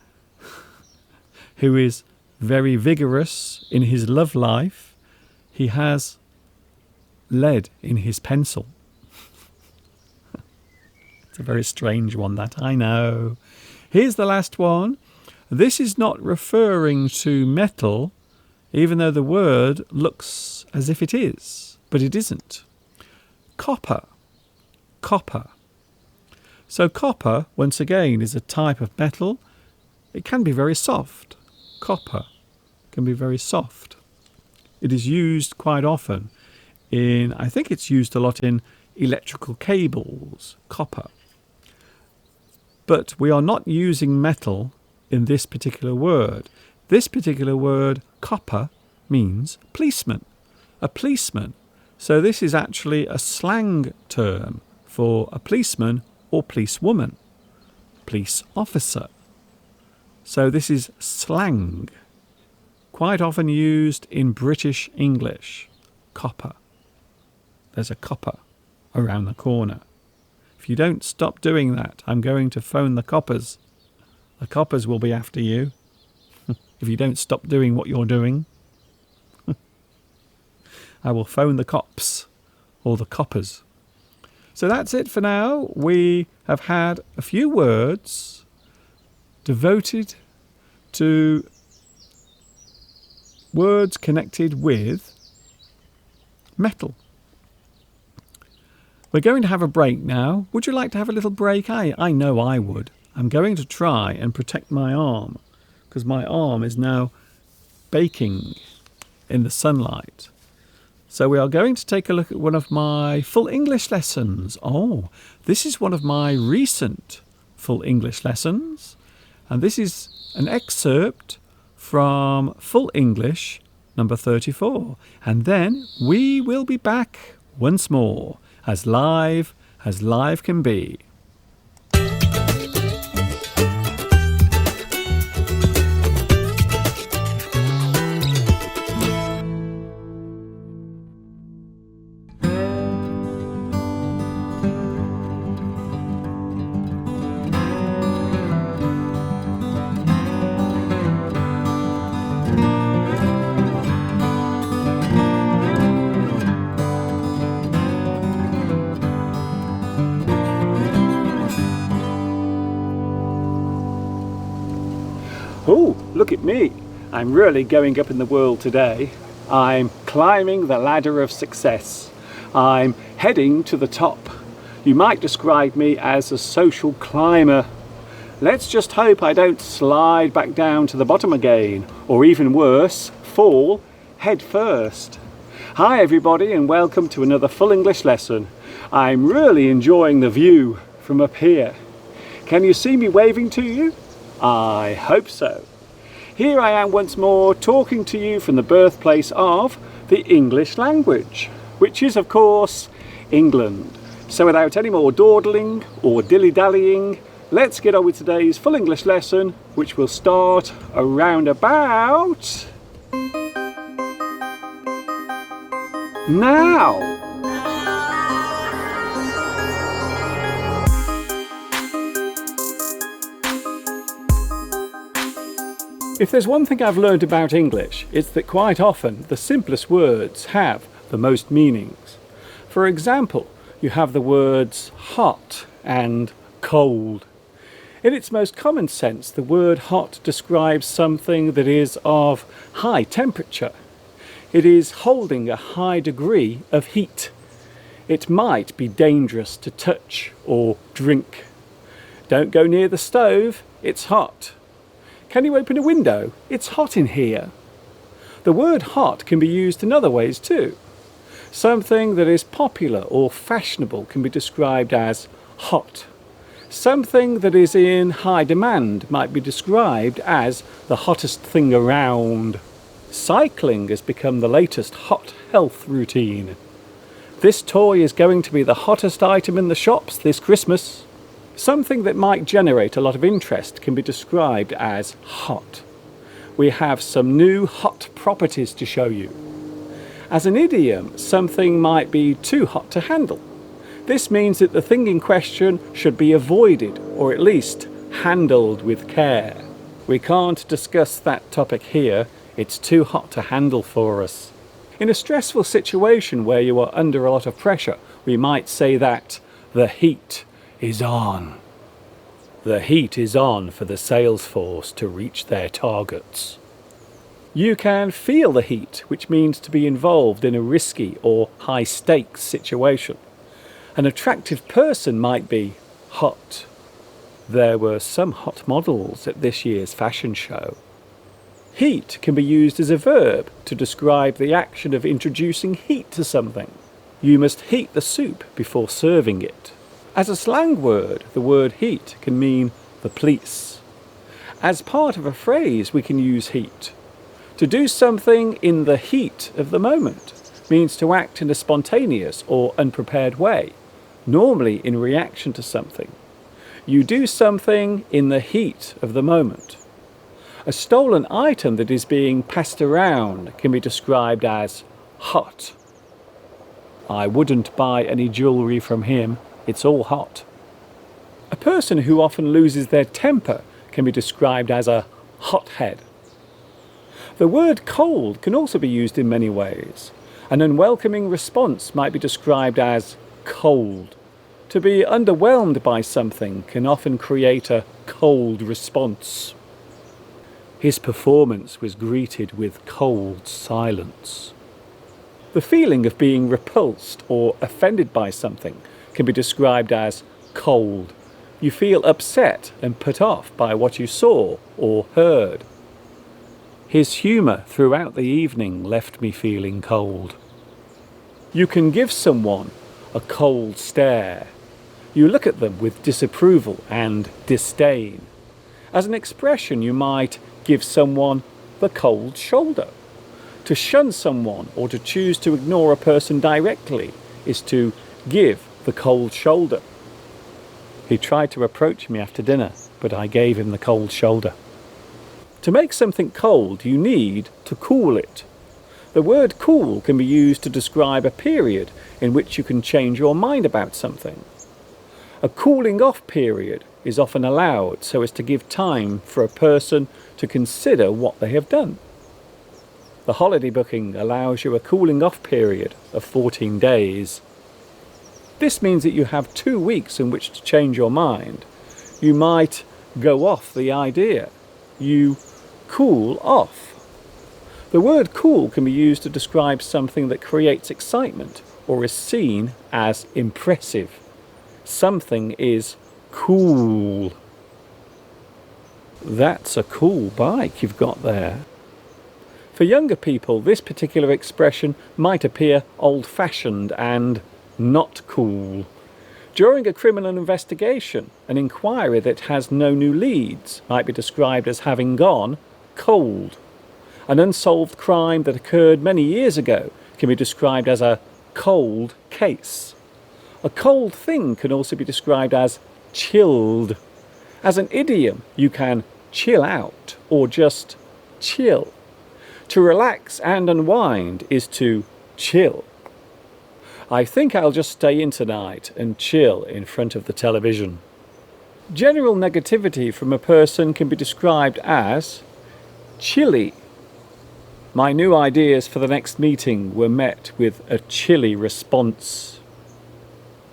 who is very vigorous in his love life, he has lead in his pencil. It's a very strange one, that, I know. Here's the last one. This is not referring to metal, even though the word looks as if it is, but it isn't. Copper. Copper. So copper, once again, is a type of metal. It can be very soft. Copper can be very soft. It is used quite often I think it's used a lot in electrical cables, copper. But we are not using metal in this particular word. This particular word, copper, means policeman. A policeman. So this is actually a slang term for a policeman or policewoman, police officer. So this is slang, quite often used in British English. Copper. There's a copper around the corner. If you don't stop doing that, I'm going to phone the coppers. The coppers will be after you. if you don't stop doing what you're doing. I will phone the cops or the coppers. So that's it for now. We have had a few words devoted to words connected with metal. We're going to have a break now. Would you like to have a little break? I know I would. I'm going to try and protect my arm because my arm is now baking in the sunlight. So we are going to take a look at one of my full English lessons. Oh, this is one of my recent full English lessons. And this is an excerpt from Full English number 34. And then we will be back once more, as live can be. Oh, look at me. I'm really going up in the world today. I'm climbing the ladder of success. I'm heading to the top. You might describe me as a social climber. Let's just hope I don't slide back down to the bottom again, or even worse, fall head first. Hi everybody and welcome to another full English lesson. I'm really enjoying the view from up here. Can you see me waving to you? I hope so. Here I am once more talking to you from the birthplace of the English language, which is of course England. So without any more dawdling or dilly-dallying, let's get on with today's full English lesson, which will start around about now. If there's one thing I've learned about English, it's that quite often the simplest words have the most meanings. For example, you have the words hot and cold. In its most common sense, the word hot describes something that is of high temperature. It is holding a high degree of heat. It might be dangerous to touch or drink. Don't go near the stove, it's hot. Can you open a window? It's hot in here. The word hot can be used in other ways too. Something that is popular or fashionable can be described as hot. Something that is in high demand might be described as the hottest thing around. Cycling has become the latest hot health routine. This toy is going to be the hottest item in the shops this Christmas. Something that might generate a lot of interest can be described as hot. We have some new hot properties to show you. As an idiom, something might be too hot to handle. This means that the thing in question should be avoided, or at least handled with care. We can't discuss that topic here. It's too hot to handle for us. In a stressful situation where you are under a lot of pressure, we might say that the heat is on. The heat is on for the sales force to reach their targets. You can feel the heat, which means to be involved in a risky or high-stakes situation. An attractive person might be hot. There were some hot models at this year's fashion show. Heat can be used as a verb to describe the action of introducing heat to something. You must heat the soup before serving it. As a slang word, the word heat can mean the police. As part of a phrase, we can use heat. To do something in the heat of the moment means to act in a spontaneous or unprepared way, normally in reaction to something. You do something in the heat of the moment. A stolen item that is being passed around can be described as hot. I wouldn't buy any jewellery from him. It's all hot. A person who often loses their temper can be described as a hothead. The word cold can also be used in many ways. An unwelcoming response might be described as cold. To be underwhelmed by something can often create a cold response. His performance was greeted with cold silence. The feeling of being repulsed or offended by something can be described as cold. You feel upset and put off by what you saw or heard. His humour throughout the evening left me feeling cold. You can give someone a cold stare. You look at them with disapproval and disdain. As an expression, you might give someone the cold shoulder. To shun someone or to choose to ignore a person directly is to give the cold shoulder. He tried to approach me after dinner, but I gave him the cold shoulder. To make something cold, you need to cool it. The word cool can be used to describe a period in which you can change your mind about something. A cooling off period is often allowed so as to give time for a person to consider what they have done. The holiday booking allows you a cooling off period of 14 days. This means that you have 2 weeks in which to change your mind. You might go off the idea. You cool off. The word cool can be used to describe something that creates excitement or is seen as impressive. Something is cool. That's a cool bike you've got there. For younger people, this particular expression might appear old-fashioned and not cool. During a criminal investigation, an inquiry that has no new leads might be described as having gone cold. An unsolved crime that occurred many years ago can be described as a cold case. A cold thing can also be described as chilled. As an idiom, you can chill out or just chill. To relax and unwind is to chill. I think I'll just stay in tonight and chill in front of the television. General negativity from a person can be described as chilly. My new ideas for the next meeting were met with a chilly response.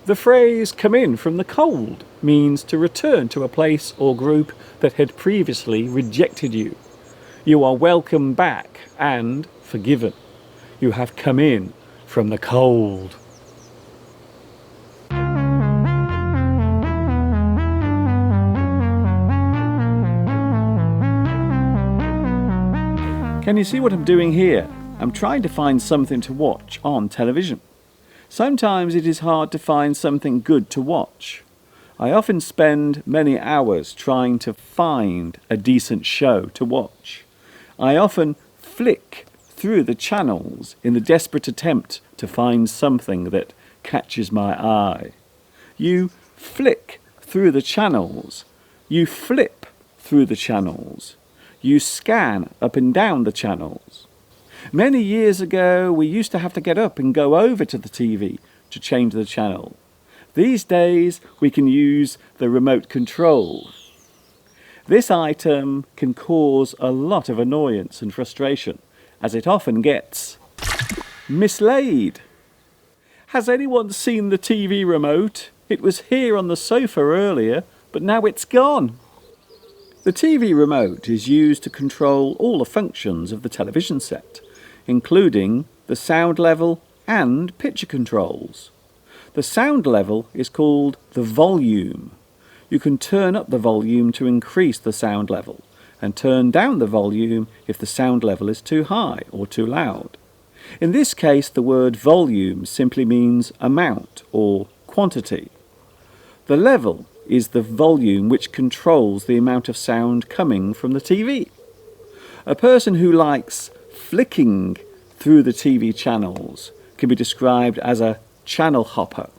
The phrase "come in from the cold" means to return to a place or group that had previously rejected you. You are welcome back and forgiven. You have come in from the cold. Can you see what I'm doing here? I'm trying to find something to watch on television. Sometimes it is hard to find something good to watch. I often spend many hours trying to find a decent show to watch. I often flick through the channels in the desperate attempt to find something that catches my eye. You flick through the channels. You flip through the channels. You scan up and down the channels. Many years ago, we used to have to get up and go over to the TV to change the channel. These days, we can use the remote control. This item can cause a lot of annoyance and frustration, as it often gets mislaid. Has anyone seen the TV remote? It was here on the sofa earlier, but now it's gone. The TV remote is used to control all the functions of the television set, including the sound level and picture controls. The sound level is called the volume. You can turn up the volume to increase the sound level, and turn down the volume if the sound level is too high or too loud. In this case, the word volume simply means amount or quantity. The level is the volume which controls the amount of sound coming from the TV. A person who likes flicking through the TV channels can be described as a channel hopper.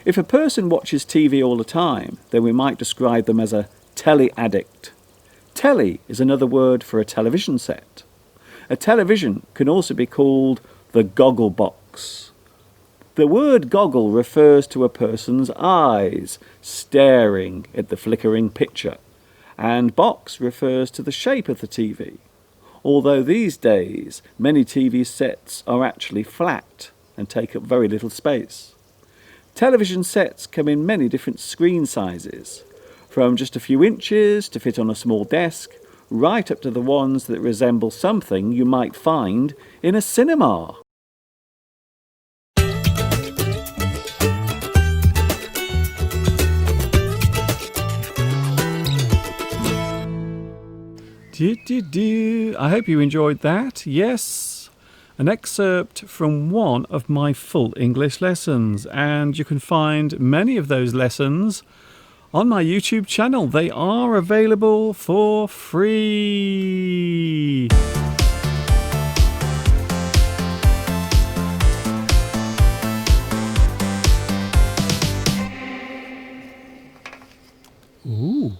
If a person watches TV all the time, then we might describe them as a telly addict. Telly is another word for a television set. A television can also be called the goggle box. The word goggle refers to a person's eyes staring at the flickering picture, and box refers to the shape of the TV. although these days many TV sets are actually flat and take up very little space. Television sets come in many different screen sizes, from just a few inches to fit on a small desk, right up to the ones that resemble something you might find in a cinema. I hope you enjoyed that. Yes, an excerpt from one of my full English lessons, and you can find many of those lessons on my YouTube channel. They are available for free. Ooh.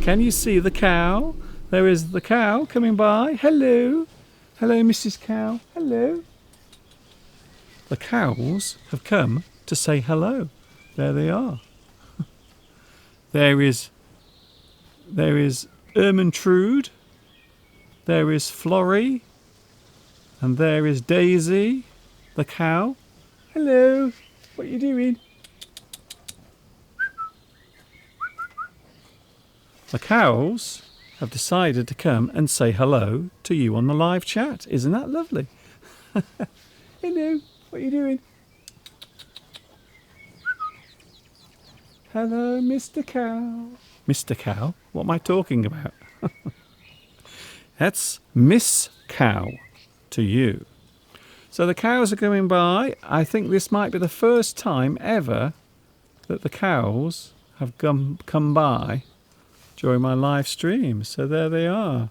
Can you see the cow? There is the cow coming by. Hello. Hello, Mrs. Cow. Hello. The cows have come to say hello. There they are. There is Ermintrude. There is Florrie. And there is Daisy, the cow. Hello. What are you doing? The cows have decided to come and say hello to you on the live chat. Isn't that lovely? Hello, what are you doing? Hello, Mr. Cow. Mr. Cow? What am I talking about? That's Miss Cow to you. So the cows are coming by. I think this might be the first time ever that the cows have come by during my live stream. So there they are.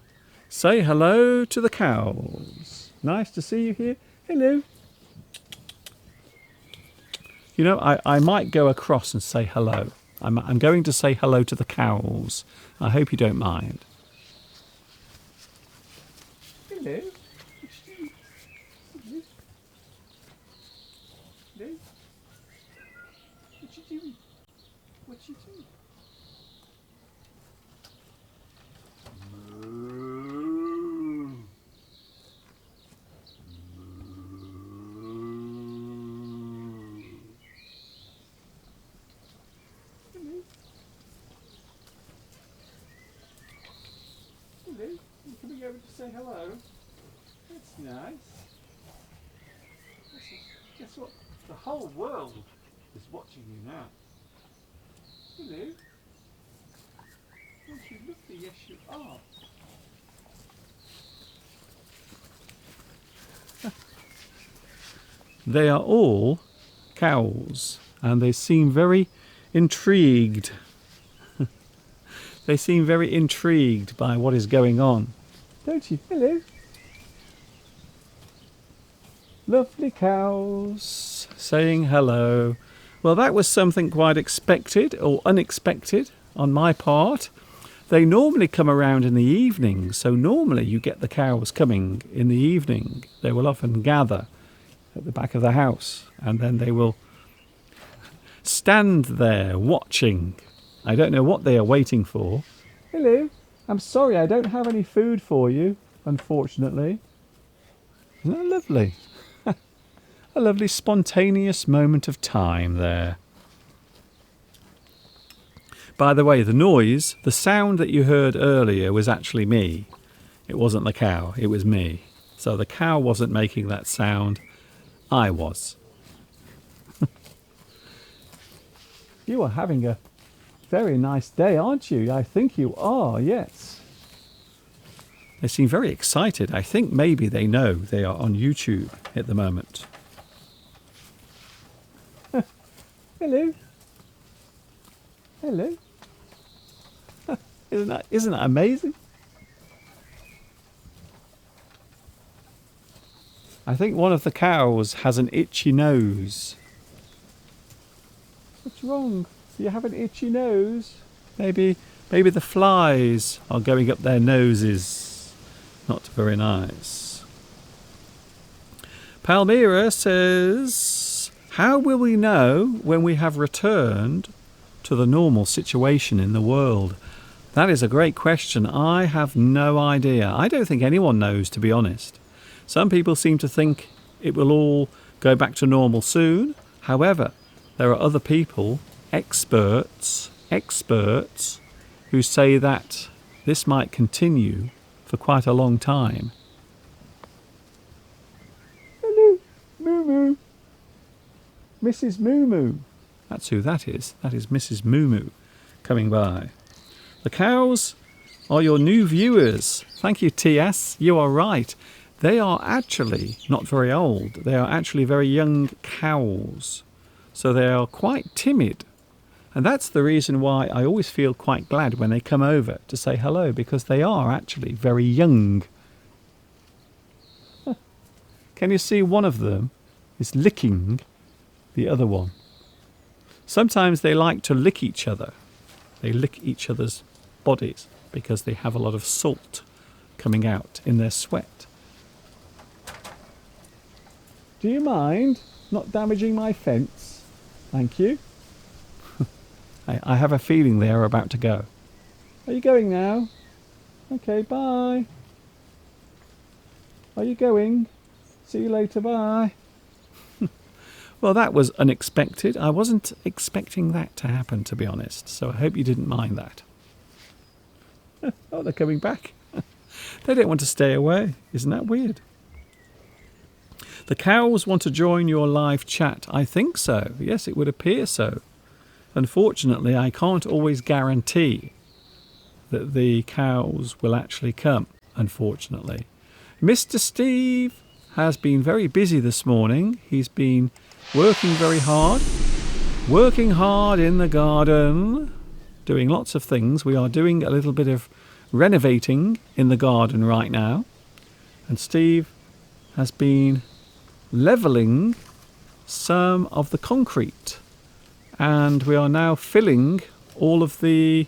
Say hello to the cows. Nice to see you here. Hello. You know, I might go across and say hello. I'm going to say hello to the cows. I hope you don't mind. Hello. Hello. Hello. What you doing? What you doing? Hello. You coming over to say hello? That's nice. Guess what? The whole world is watching you now. Hello. Aren't you lovely? Yes, you are. They are all cows, and they seem very intrigued. They seem very intrigued by what is going on. Don't you? Hello. Lovely cows saying hello. Well, that was something quite expected or unexpected on my part. They normally come around in the evening, so normally you get the cows coming in the evening. They will often gather at the back of the house, and then they will stand there watching. I don't know what they are waiting for. Hello, I'm sorry, I don't have any food for you, unfortunately. Isn't that lovely? A lovely spontaneous moment of time there. By the way, the noise, the sound that you heard earlier was actually me. It wasn't the cow, it was me. So the cow wasn't making that sound, I was. You are having a very nice day, aren't you? I think you are, yes. They seem very excited. I think maybe they know they are on YouTube at the moment. Hello. Hello. Isn't that amazing? I think one of the cows has an itchy nose. What's wrong? Do you have an itchy nose? Maybe the flies are going up their noses. Not very nice. Palmyra says, how will we know when we have returned to the normal situation in the world? That is a great question. I have no idea. I don't think anyone knows, to be honest. Some people seem to think it will all go back to normal soon. However, there are other people, experts, who say that this might continue for quite a long time. Hello, Moo Moo. Mrs. Moo Moo. That's who that is. That is Mrs. Moo Moo coming by. The cows are your new viewers. Thank you, TS. You are right. They are actually not very old. They are actually very young cows. So they are quite timid. And that's the reason why I always feel quite glad when they come over to say hello, because they are actually very young. Can you see one of them is licking the other one? Sometimes they like to lick each other. They lick each other's bodies because they have a lot of salt coming out in their sweat. Do you mind not damaging my fence? Thank you. I have a feeling they are about to go. Are you going now? Okay, bye. Are you going? See you later, bye. Well, that was unexpected. I wasn't expecting that to happen, to be honest, so I hope you didn't mind that. Oh, they're coming back. They don't want to stay away. Isn't that weird? The cows want to join your live chat. I think so. Yes, it would appear so. Unfortunately, I can't always guarantee that the cows will actually come, unfortunately. Mr. Steve has been very busy this morning. He's been working very hard, working hard in the garden, doing lots of things. We are doing a little bit of renovating in the garden right now. And Steve has been levelling some of the concrete. And we are now filling all of the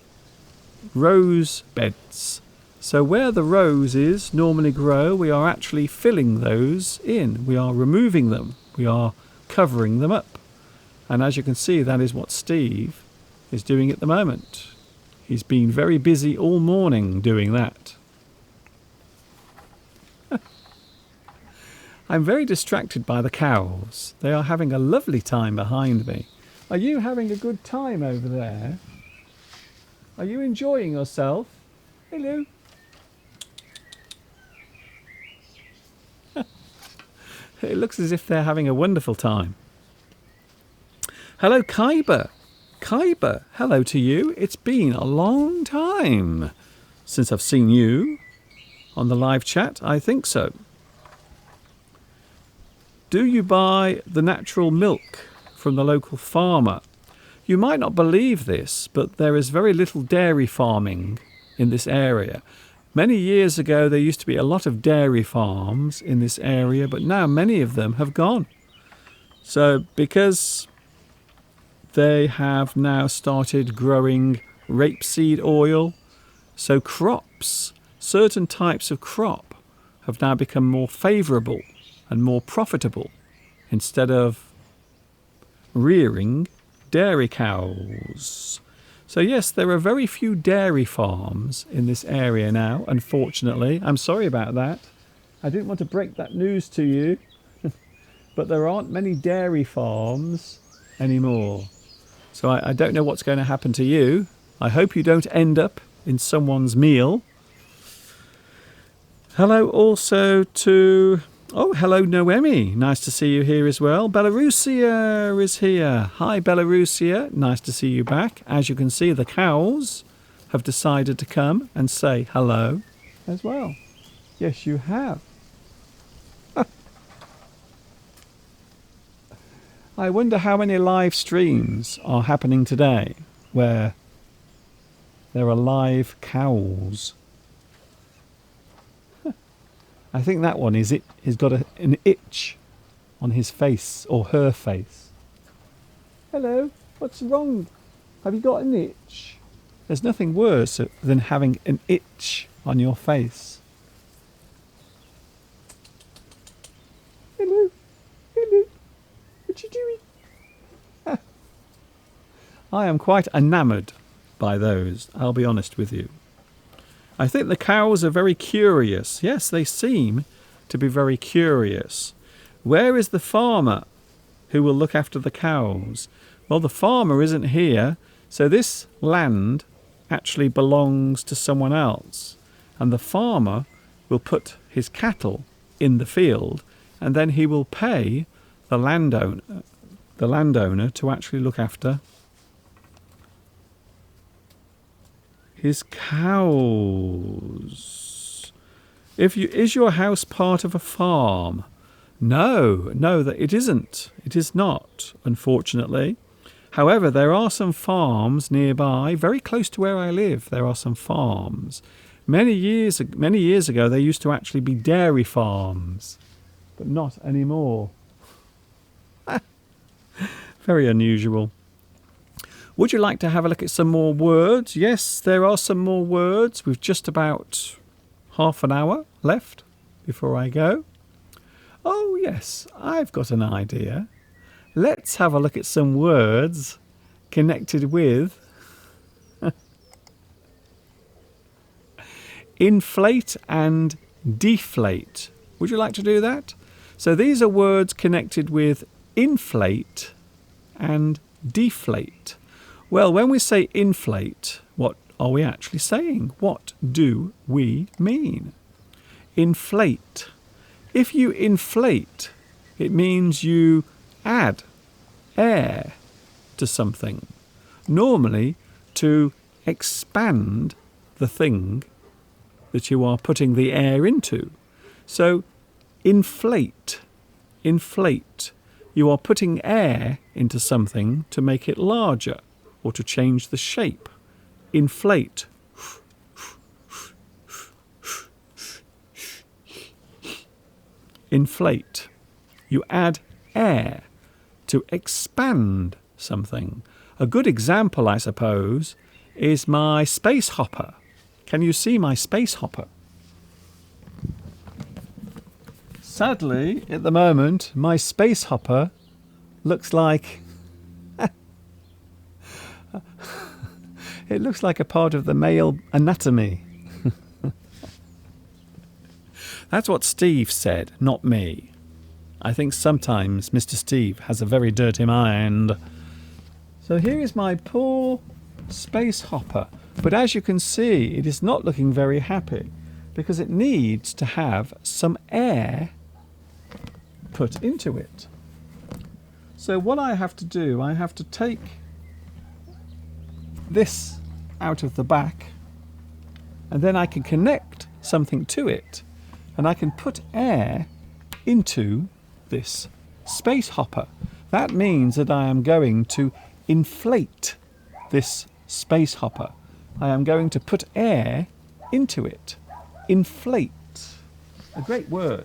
rose beds. So where the roses normally grow, we are actually filling those in. We are removing them. We are covering them up. And as you can see, that is what Steve is doing at the moment. He's been very busy all morning doing that. I'm very distracted by the cows. They are having a lovely time behind me. Are you having a good time over there? Are you enjoying yourself? Hello. It looks as if they're having a wonderful time. Hello, Khyber. Khyber, hello to you. It's been a long time since I've seen you on the live chat. I think so. Do you buy the natural milk from the local farmer? You might not believe this, but there is very little dairy farming in this area. Many years ago, there used to be a lot of dairy farms in this area, but now many of them have gone. So because they have now started growing rapeseed oil, so crops, certain types of crop have now become more favourable and more profitable instead of rearing dairy cows. So yes, there are very few dairy farms in this area now, unfortunately. I'm sorry about that. I didn't want to break that news to you, but there aren't many dairy farms anymore. So I don't know what's going to happen to you. I hope you don't end up in someone's meal. Hello also to... Oh, hello, Noemi. Nice to see you here as well. Belarusia is here. Hi, Belarusia. Nice to see you back. As you can see, the cows have decided to come and say hello as well. Yes, you have. I wonder how many live streams are happening today where there are live cows. I think that one is it. He's got an itch on his face or her face. Hello, what's wrong? Have you got an itch? There's nothing worse than having an itch on your face. Hello, hello, what you doing? I am quite enamoured by those, I'll be honest with you. I think the cows are very curious. Yes, they seem to be very curious. Where is the farmer who will look after the cows? Well, the farmer isn't here, so this land actually belongs to someone else. And the farmer will put his cattle in the field, and then he will pay the landowner to actually look after his cows. Is your house part of a farm? No, that it isn't. It is not, unfortunately. However, there are some farms nearby, very close to where I live. There are some farms. Many years ago, there used to actually be dairy farms, but not anymore. Very unusual. Would you like to have a look at some more words? Yes, there are some more words. We've just about half an hour left before I go. Oh, yes, I've got an idea. Let's have a look at some words connected with inflate and deflate. Would you like to do that? So these are words connected with inflate and deflate. Well, when we say inflate, what are we actually saying? What do we mean? Inflate. If you inflate, it means you add air to something, normally to expand the thing that you are putting the air into. So inflate. You are putting air into something to make it larger or to change the shape. Inflate. Inflate. You add air to expand something. A good example, I suppose, is my space hopper. Can you see my space hopper? Sadly, at the moment, my space hopper looks like it looks like a part of the male anatomy. That's what Steve said, not me. I think sometimes Mr. Steve has a very dirty mind. So here is my poor space hopper. But as you can see, it is not looking very happy because it needs to have some air put into it. So what I have to do, I have to take this out of the back, and then I can connect something to it, and I can put air into this space hopper. That means that I am going to inflate this space hopper. I am going to put air into it. Inflate. A great word.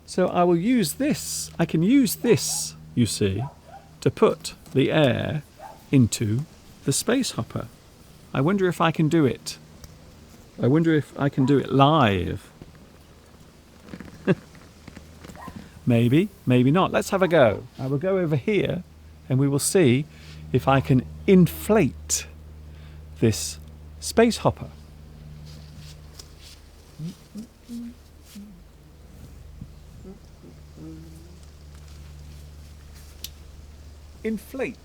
So I will use this. I can use this, you see, to put the air into the space hopper. I wonder if I can do it. I wonder if I can do it live. Maybe, maybe not. Let's have a go. I will go over here and we will see if I can inflate this space hopper. Inflate.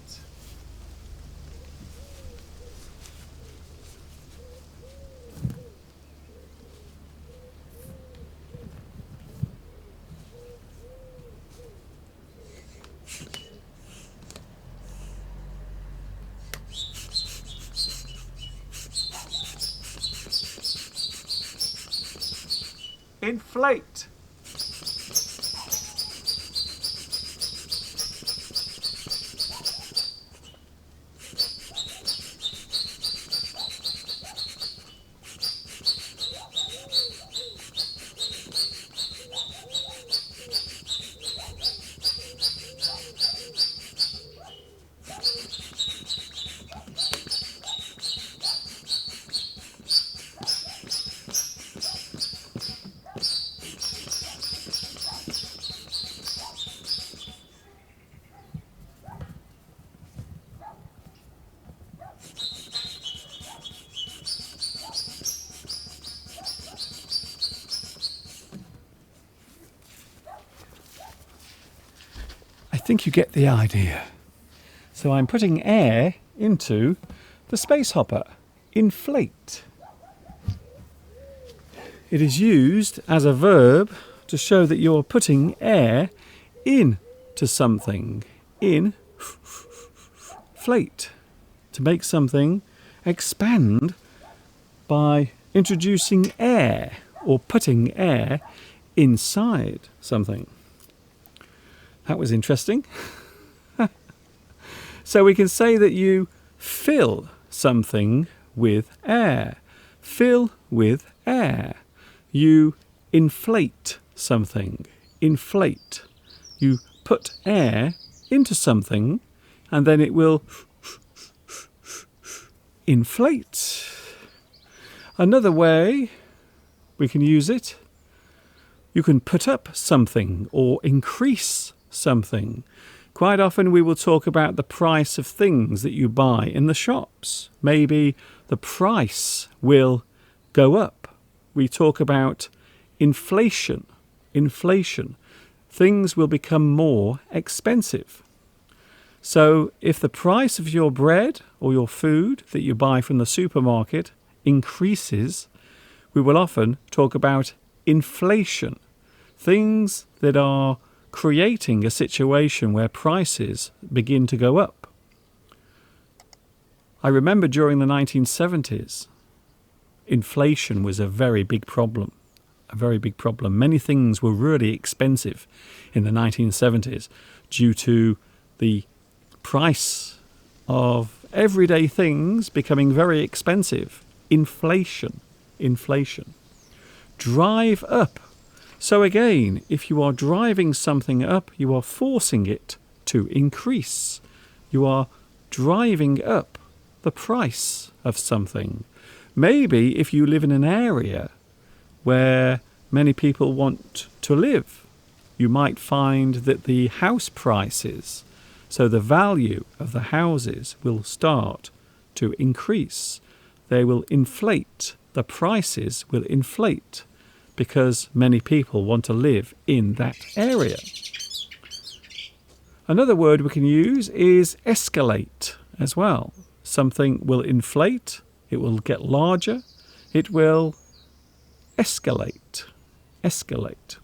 Inflate. think you get the idea. So I'm putting air into the space hopper. Inflate. It is used as a verb to show that you're putting air into something. Inflate. To make something expand by introducing air or putting air inside something. That was interesting. So we can say that you fill something with air. Fill with air. You inflate something. Inflate. You put air into something and then it will inflate. Another way we can use it, you can put up something or increase something. Quite often we will talk about the price of things that you buy in the shops. Maybe the price will go up. We talk about inflation. Inflation. Things will become more expensive. So if the price of your bread or your food that you buy from the supermarket increases, we will often talk about inflation. Things that are creating a situation where prices begin to go up. I remember during the 1970s, inflation was a very big problem. A very big problem. Many things were really expensive in the 1970s due to the price of everyday things becoming very expensive. Inflation. Inflation. Drive up. So again, if you are driving something up, you are forcing it to increase. You are driving up the price of something. Maybe if you live in an area where many people want to live, you might find that the house prices, so the value of the houses, will start to increase. They will inflate. The prices will inflate, because many people want to live in that area. Another word we can use is escalate as well. Something will inflate, it will get larger, it will escalate. Escalate.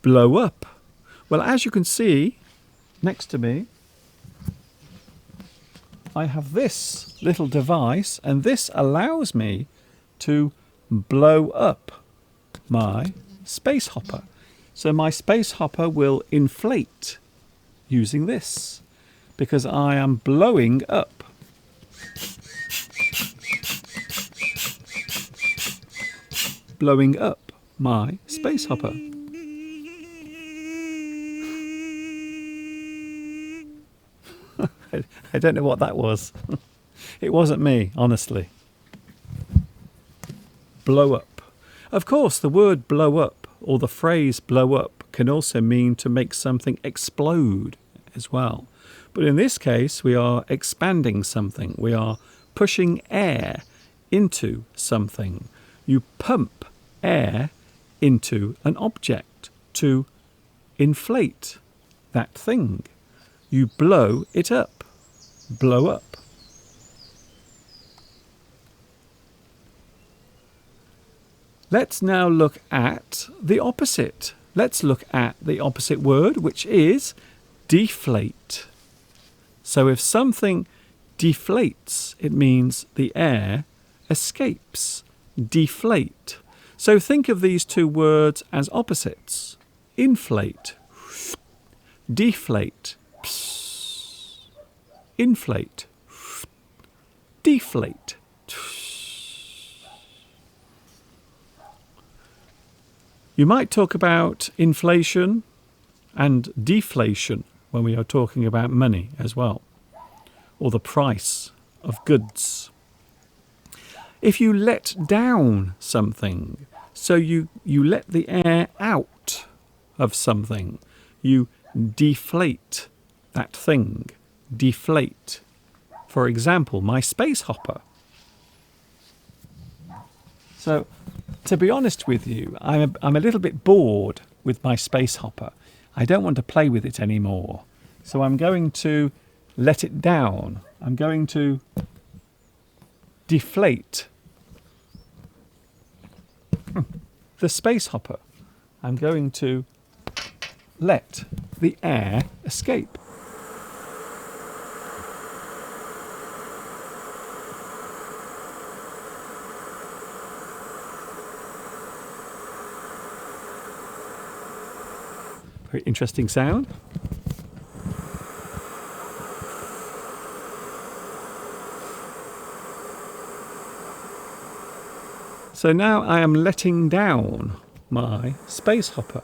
Blow up. Well, as you can see next to me, I have this little device, and this allows me to blow up my space hopper. So my space hopper will inflate using this because I am blowing up. Blowing up my space hopper. I don't know what that was. It wasn't me, honestly. Blow up. Of course, the word blow up or the phrase blow up can also mean to make something explode as well. But in this case, we are expanding something. We are pushing air into something. You pump air into an object to inflate that thing. You blow it up. Blow up. Let's now look at the opposite. Let's look at the opposite word, which is deflate. So if something deflates, it means the air escapes. Deflate. So think of these two words as opposites. Inflate. Deflate. Inflate. Deflate. You might talk about inflation and deflation when we are talking about money as well, or the price of goods. If you let down something, so you let the air out of something, you deflate that thing. Deflate. For example, my space hopper. So, to be honest with you, I'm a little bit bored with my space hopper. I don't want to play with it anymore. So I'm going to let it down. I'm going to deflate the space hopper. I'm going to let the air escape. Very interesting sound. So now I am letting down my space hopper.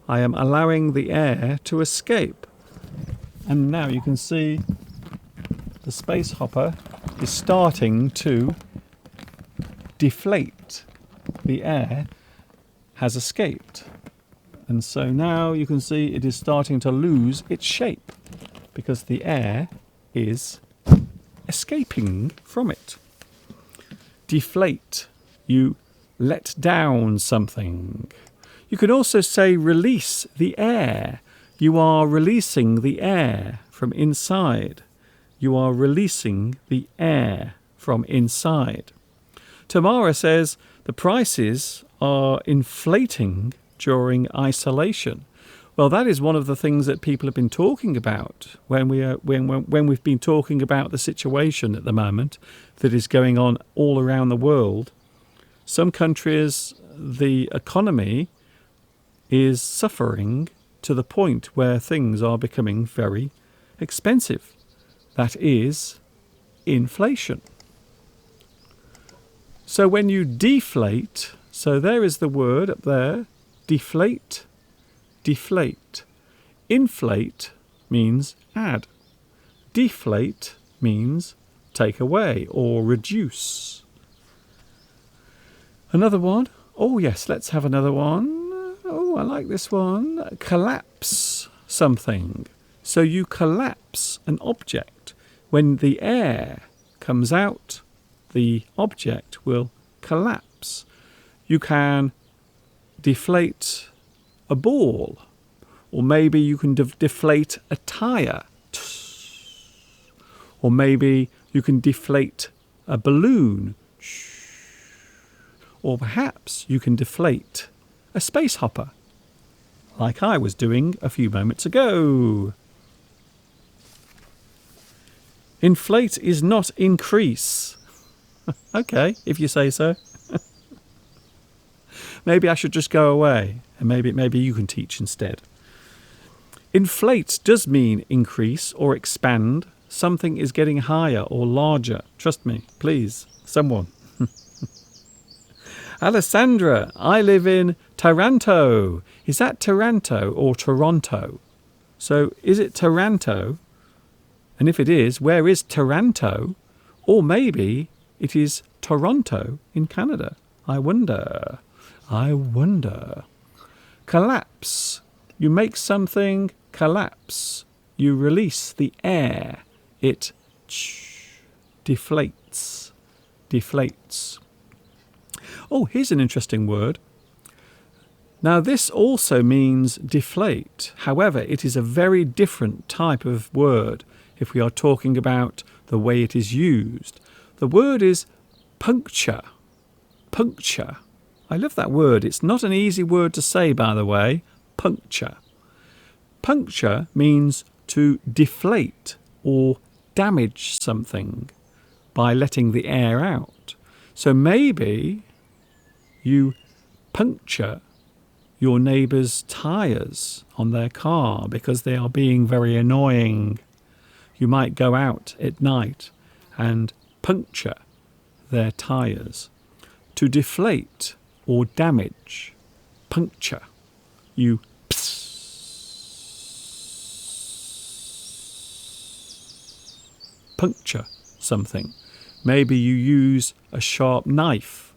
I am allowing the air to escape. And now you can see the space hopper is starting to deflate. The air has escaped. And so now you can see it is starting to lose its shape because the air is escaping from it. Deflate. You let down something. You can also say release the air. You are releasing the air from inside. You are releasing the air from inside. Tamara says the prices are inflating during isolation. Well, that is one of the things that people have been talking about when we've been talking about the situation at the moment that is going on all around the world. Some countries, the economy is suffering to the point where things are becoming very expensive. That is inflation. So when you deflate, so there is the word up there, deflate, deflate. Inflate means add. Deflate means take away or reduce. Another one. Oh yes, let's have another one. Oh, I like this one. Collapse something. So you collapse an object. When the air comes out, the object will collapse. You can deflate a ball, or maybe you can deflate a tire, or maybe you can deflate a balloon, or perhaps you can deflate a space hopper, like I was doing a few moments ago. Inflate is not increase. Okay, if you say so. Maybe I should just go away and maybe you can teach instead. Inflate does mean increase or expand. Something is getting higher or larger. Trust me, please, someone. Alessandra, I live in Taranto. Is that Taranto or Toronto? So is it Taranto? And if it is, where is Taranto? Or maybe it is Toronto in Canada. I wonder. Collapse. You make something collapse. You release the air. It deflates. Deflates. Oh, here's an interesting word. Now, this also means deflate. However, it is a very different type of word if we are talking about the way it is used. The word is puncture. Puncture. I love that word. It's not an easy word to say, by the way. Puncture. Puncture means to deflate or damage something by letting the air out. So maybe you puncture your neighbour's tyres on their car because they are being very annoying. You might go out at night and puncture their tyres. To deflate or damage, puncture. You puncture something. Maybe you use a sharp knife,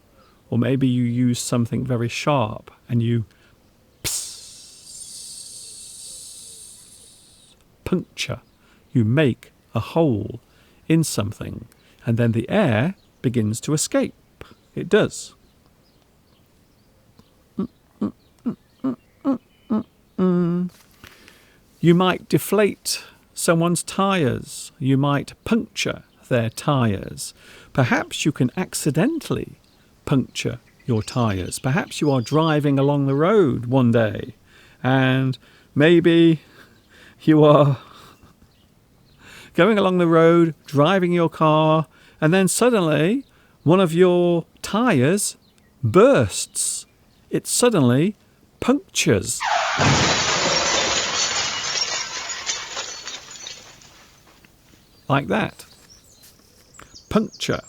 or maybe you use something very sharp and you puncture. You make a hole in something, and then the air begins to escape. It does. You might deflate someone's tyres. You might puncture their tyres. Perhaps you can accidentally puncture your tyres. Perhaps you are driving along the road one day and maybe you are going along the road, driving your car, and then suddenly one of your tyres bursts. It suddenly punctures. Like that. Puncture.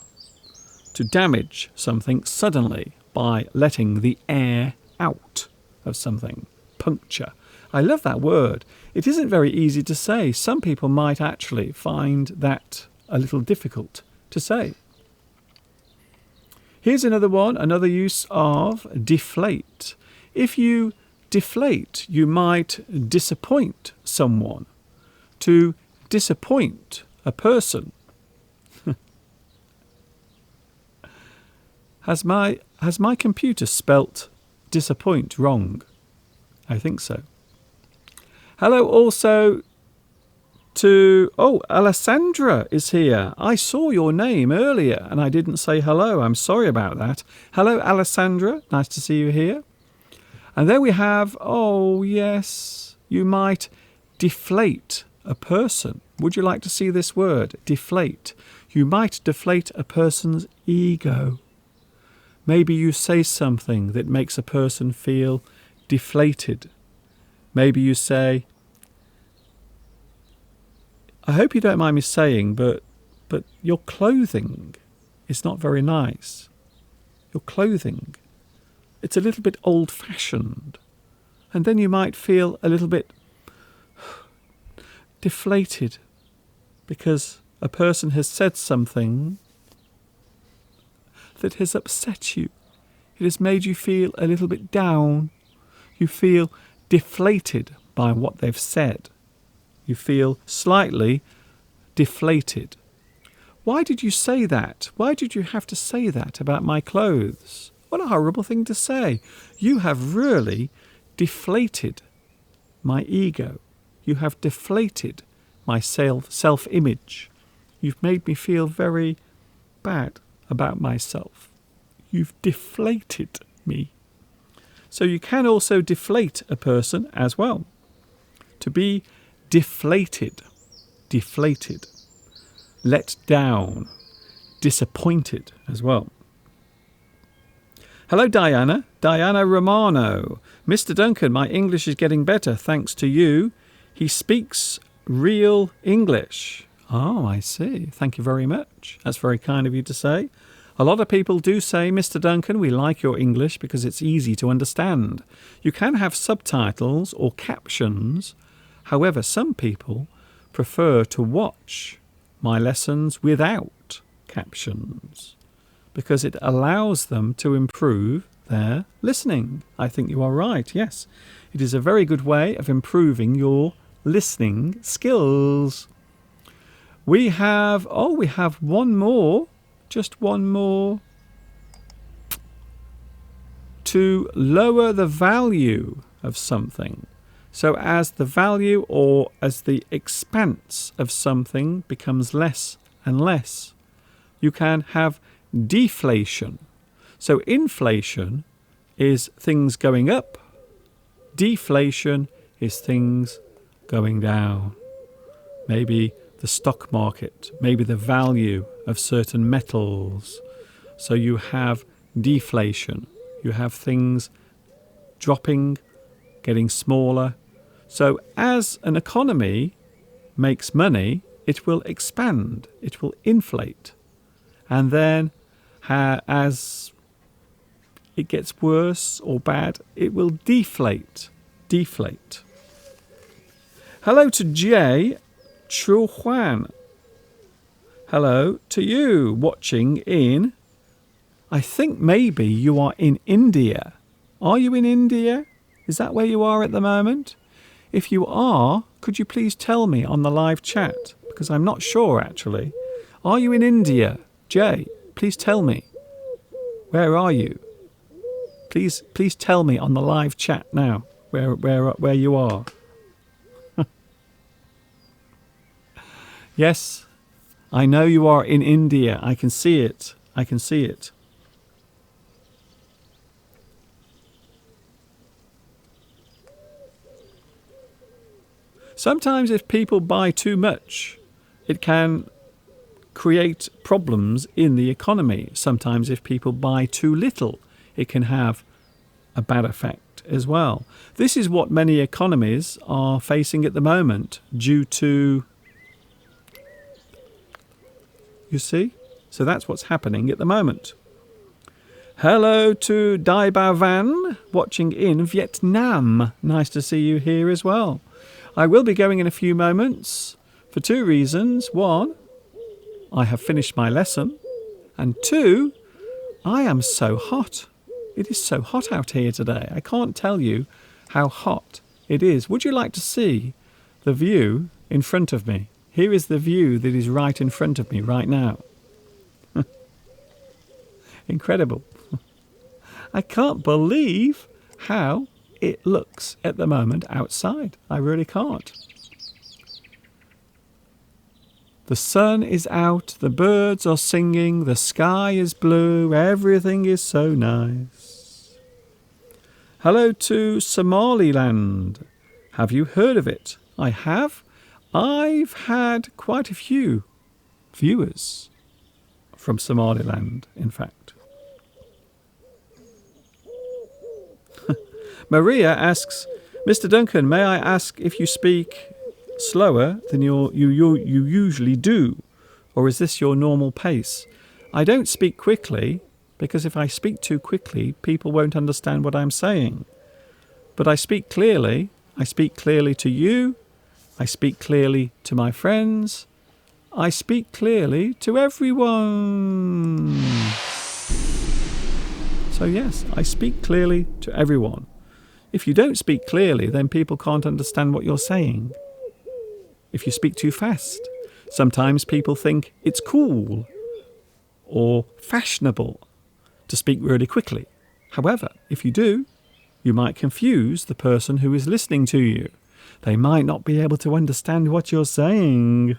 To damage something suddenly by letting the air out of something. Puncture. I love that word. It isn't very easy to say. Some people might actually find that a little difficult to say. Here's another one, another use of deflate. If you deflate, you might disappoint someone. To disappoint a person. Has my computer spelt disappoint wrong? I think so. Hello also to... Oh, Alessandra is here. I saw your name earlier and I didn't say hello. I'm sorry about that. Hello, Alessandra. Nice to see you here. And there we have... Oh, yes. You might deflate a person. Would you like to see this word? Deflate. You might deflate a person's ego. Maybe you say something that makes a person feel deflated. Maybe you say, I hope you don't mind me saying, but your clothing is not very nice. Your clothing, it's a little bit old-fashioned. And then you might feel a little bit deflated because a person has said something that has upset you. It has made you feel a little bit down. You feel deflated by what they've said. You feel slightly deflated. Why did you say that? Why did you have to say that about my clothes? What a horrible thing to say. You have really deflated my ego. You have deflated my self-image. You've made me feel very bad about myself. You've deflated me. So you can also deflate a person as well. To be deflated, deflated, let down, disappointed as well. Hello, Diana. Diana Romano. Mr. Duncan, my English is getting better thanks to you. He speaks real English. Oh, I see. Thank you very much. That's very kind of you to say. A lot of people do say, Mr. Duncan, we like your English because it's easy to understand. You can have subtitles or captions. However, some people prefer to watch my lessons without captions because it allows them to improve their listening. I think you are right, yes. It is a very good way of improving your listening skills. We have one more. Just one more. To lower the value of something. So as the value or as the expanse of something becomes less and less, you can have deflation. So inflation is things going up. Deflation is things going down. Maybe the stock market, maybe the value of certain metals. So you have deflation. You have things dropping, getting smaller. So as an economy makes money, it will expand, it will inflate. And then as it gets worse or bad, it will deflate. Hello to Jay Chu Huan. Hello to you watching in, I think maybe you are in India. Are you in India? Is that where you are at the moment? If you are, could you please tell me on the live chat? Because I'm not sure actually. Are you in India? Jay, please tell me. Where are you? Please tell me on the live chat now where you are. Yes, I know you are in India. I can see it. I can see it. Sometimes if people buy too much, it can create problems in the economy. Sometimes if people buy too little, it can have a bad effect as well. This is what many economies are facing at the moment due to, you see? So that's what's happening at the moment. Hello to Dai Bao Van, watching in Vietnam. Nice to see you here as well. I will be going in a few moments for two reasons. One, I have finished my lesson. And two, I am so hot. It is so hot out here today. I can't tell you how hot it is. Would you like to see the view in front of me? Here is the view that is right in front of me right now. Incredible. I can't believe how it looks at the moment outside. I really can't. The sun is out, the birds are singing, the sky is blue, everything is so nice. Hello to Somaliland. Have you heard of it? I have. I've had quite a few viewers from Somaliland, in fact. Maria asks, Mr. Duncan, may I ask if you speak slower than you usually do, or is this your normal pace? I don't speak quickly, because if I speak too quickly, people won't understand what I'm saying. But I speak clearly. I speak clearly to you. I speak clearly to my friends. I speak clearly to everyone. So yes, I speak clearly to everyone. If you don't speak clearly, then people can't understand what you're saying. If you speak too fast, sometimes people think it's cool or fashionable to speak really quickly. However, if you do, you might confuse the person who is listening to you. They might not be able to understand what you're saying.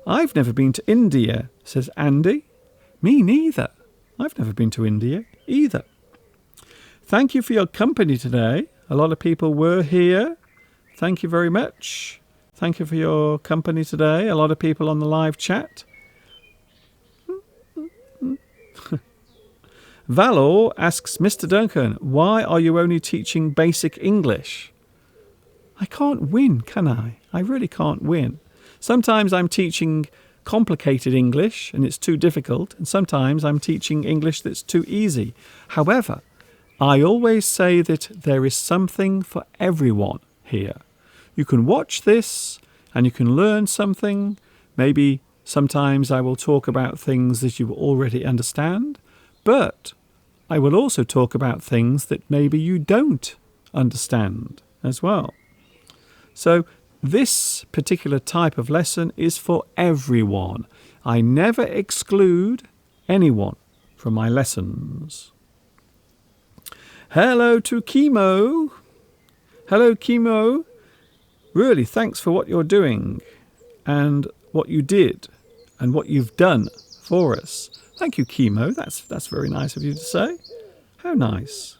I've never been to India, says Andy. Me neither. I've never been to India either. Thank you for your company today. A lot of people were here. Thank you very much. Thank you for your company today. A lot of people on the live chat. Valor asks, Mr. Duncan, why are you only teaching basic English? I can't win, can I? I really can't win. Sometimes I'm teaching complicated English and it's too difficult, and sometimes I'm teaching English that's too easy. However, I always say that there is something for everyone here. You can watch this and you can learn something. Maybe sometimes I will talk about things that you already understand, but I will also talk about things that maybe you don't understand as well. So this particular type of lesson is for everyone. I never exclude anyone from my lessons. Hello to Chemo. Hello, Chemo. Really, thanks for what you're doing and what you did and what you've done for us. Thank you, Chemo. That's very nice of you to say. How nice.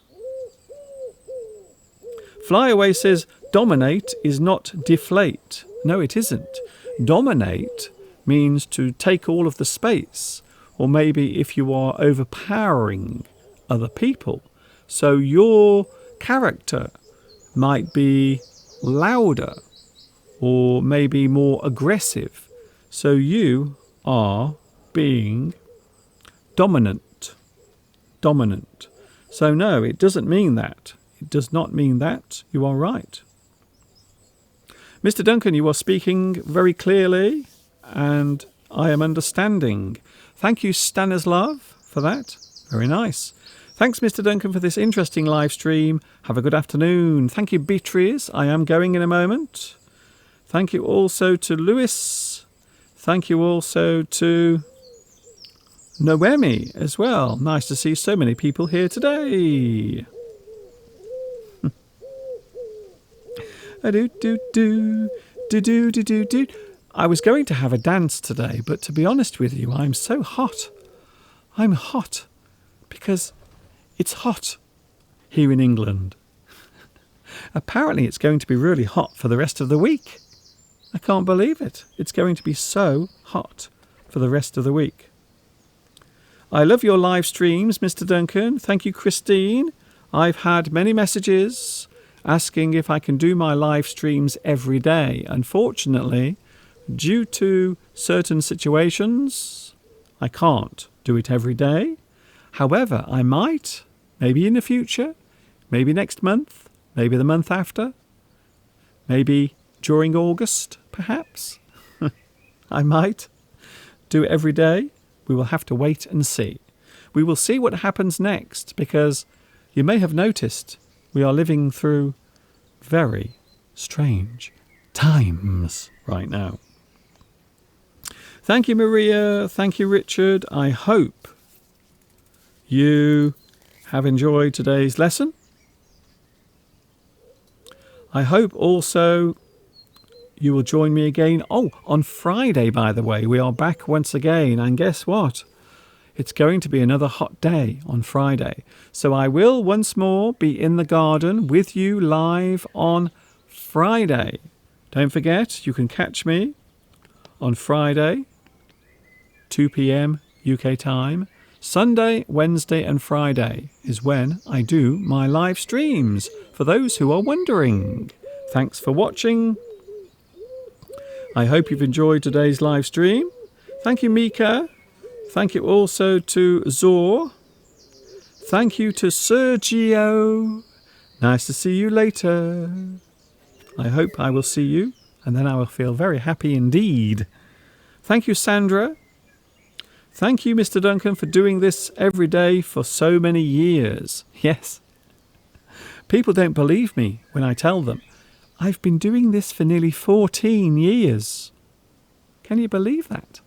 Flyaway says, dominate is not deflate. No, it isn't. Dominate means to take all of the space, or maybe if you are overpowering other people. So your character might be louder or maybe more aggressive. So you are being dominant. Dominant. So no, it doesn't mean that. It does not mean that. You are right. Mr. Duncan, you are speaking very clearly and I am understanding. Thank you, Stanislav, for that. Very nice. Thanks, Mr. Duncan, for this interesting live stream. Have a good afternoon. Thank you, Beatrice. I am going in a moment. Thank you also to Lewis. Thank you also to Noemi as well. Nice to see so many people here today. I was going to have a dance today, but to be honest with you, I'm so hot. I'm hot because it's hot here in England. Apparently it's going to be really hot for the rest of the week. I can't believe it. It's going to be so hot for the rest of the week. I love your live streams, Mr. Duncan. Thank you, Christine. I've had many messages asking if I can do my live streams every day. Unfortunately, due to certain situations, I can't do it every day. However, I might, maybe in the future, maybe next month, maybe the month after, maybe during August, perhaps. I might do it every day. We will have to wait and see. We will see what happens next, because you may have noticed we are living through very strange times right now. Thank you, Maria. Thank you, Richard. I hope you have enjoyed today's lesson. I hope also you will join me again. Oh, on Friday, by the way, we are back once again. And guess what? It's going to be another hot day on Friday. So I will once more be in the garden with you live on Friday. Don't forget, you can catch me on Friday, 2 p.m. UK time. Sunday, Wednesday and Friday is when I do my live streams, for those who are wondering. Thanks for watching. I hope you've enjoyed today's live stream. Thank you, Mika. Thank you also to Zor. Thank you to Sergio. Nice to see you later. I hope I will see you, and then I will feel very happy indeed. Thank you, Sandra. Thank you, Mr. Duncan, for doing this every day for so many years. Yes. People don't believe me when I tell them I've been doing this for nearly 14 years. Can you believe that?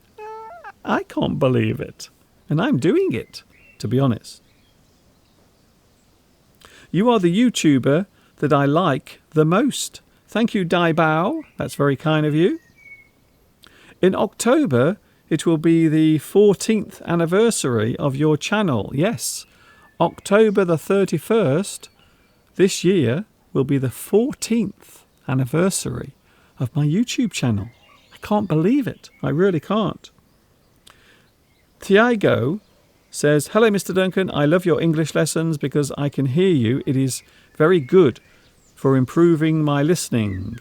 I can't believe it. And I'm doing it, to be honest. You are the YouTuber that I like the most. Thank you, Dai Bao. That's very kind of you. In October, it will be the 14th anniversary of your channel. Yes, October the 31st this year will be the 14th anniversary of my YouTube channel. I can't believe it. I really can't. Tiago says, hello, Mr. Duncan. I love your English lessons because I can hear you. It is very good for improving my listening.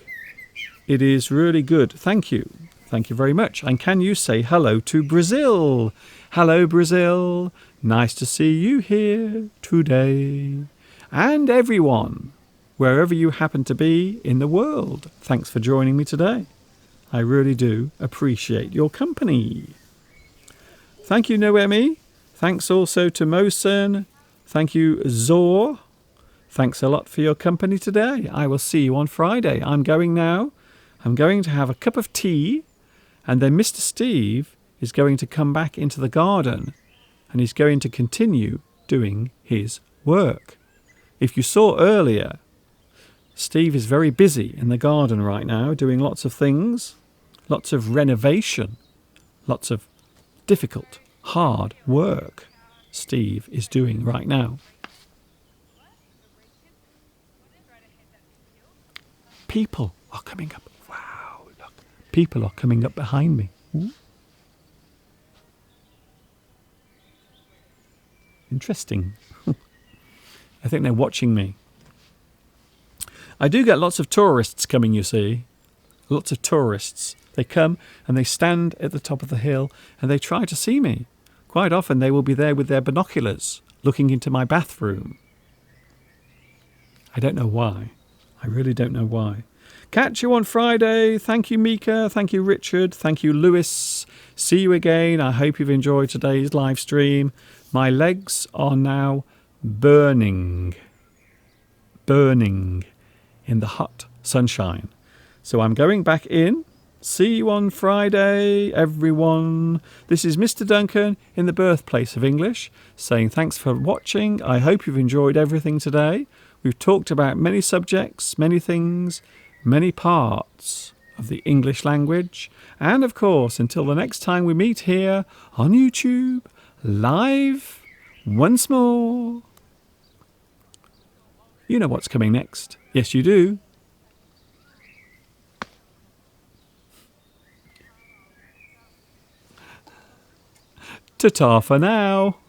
It is really good. Thank you. Thank you very much. And can you say hello to Brazil? Hello, Brazil. Nice to see you here today. And everyone, wherever you happen to be in the world. Thanks for joining me today. I really do appreciate your company. Thank you, Noemi. Thanks also to Mosen. Thank you, Zor. Thanks a lot for your company today. I will see you on Friday. I'm going now. I'm going to have a cup of tea. And then Mr. Steve is going to come back into the garden. And he's going to continue doing his work. If you saw earlier, Steve is very busy in the garden right now, doing lots of things. Lots of renovation. Lots of difficult, hard work Steve is doing right now. People are coming up. Wow, look. People are coming up behind me. Ooh. Interesting. I think they're watching me. I do get lots of tourists coming, you see. Lots of tourists. They come and they stand at the top of the hill and they try to see me. Quite often they will be there with their binoculars looking into my bathroom. I don't know why. I really don't know why. Catch you on Friday. Thank you, Mika. Thank you, Richard. Thank you, Lewis. See you again. I hope you've enjoyed today's live stream. My legs are now burning. Burning in the hot sunshine. So I'm going back in. See you on Friday, everyone. This is Mr. Duncan in the birthplace of English, saying thanks for watching. I hope you've enjoyed everything today. We've talked about many subjects, many things, many parts of the English language. And of course, until the next time we meet here on YouTube, live once more. You know what's coming next. Yes, you do. Ta-ta for now.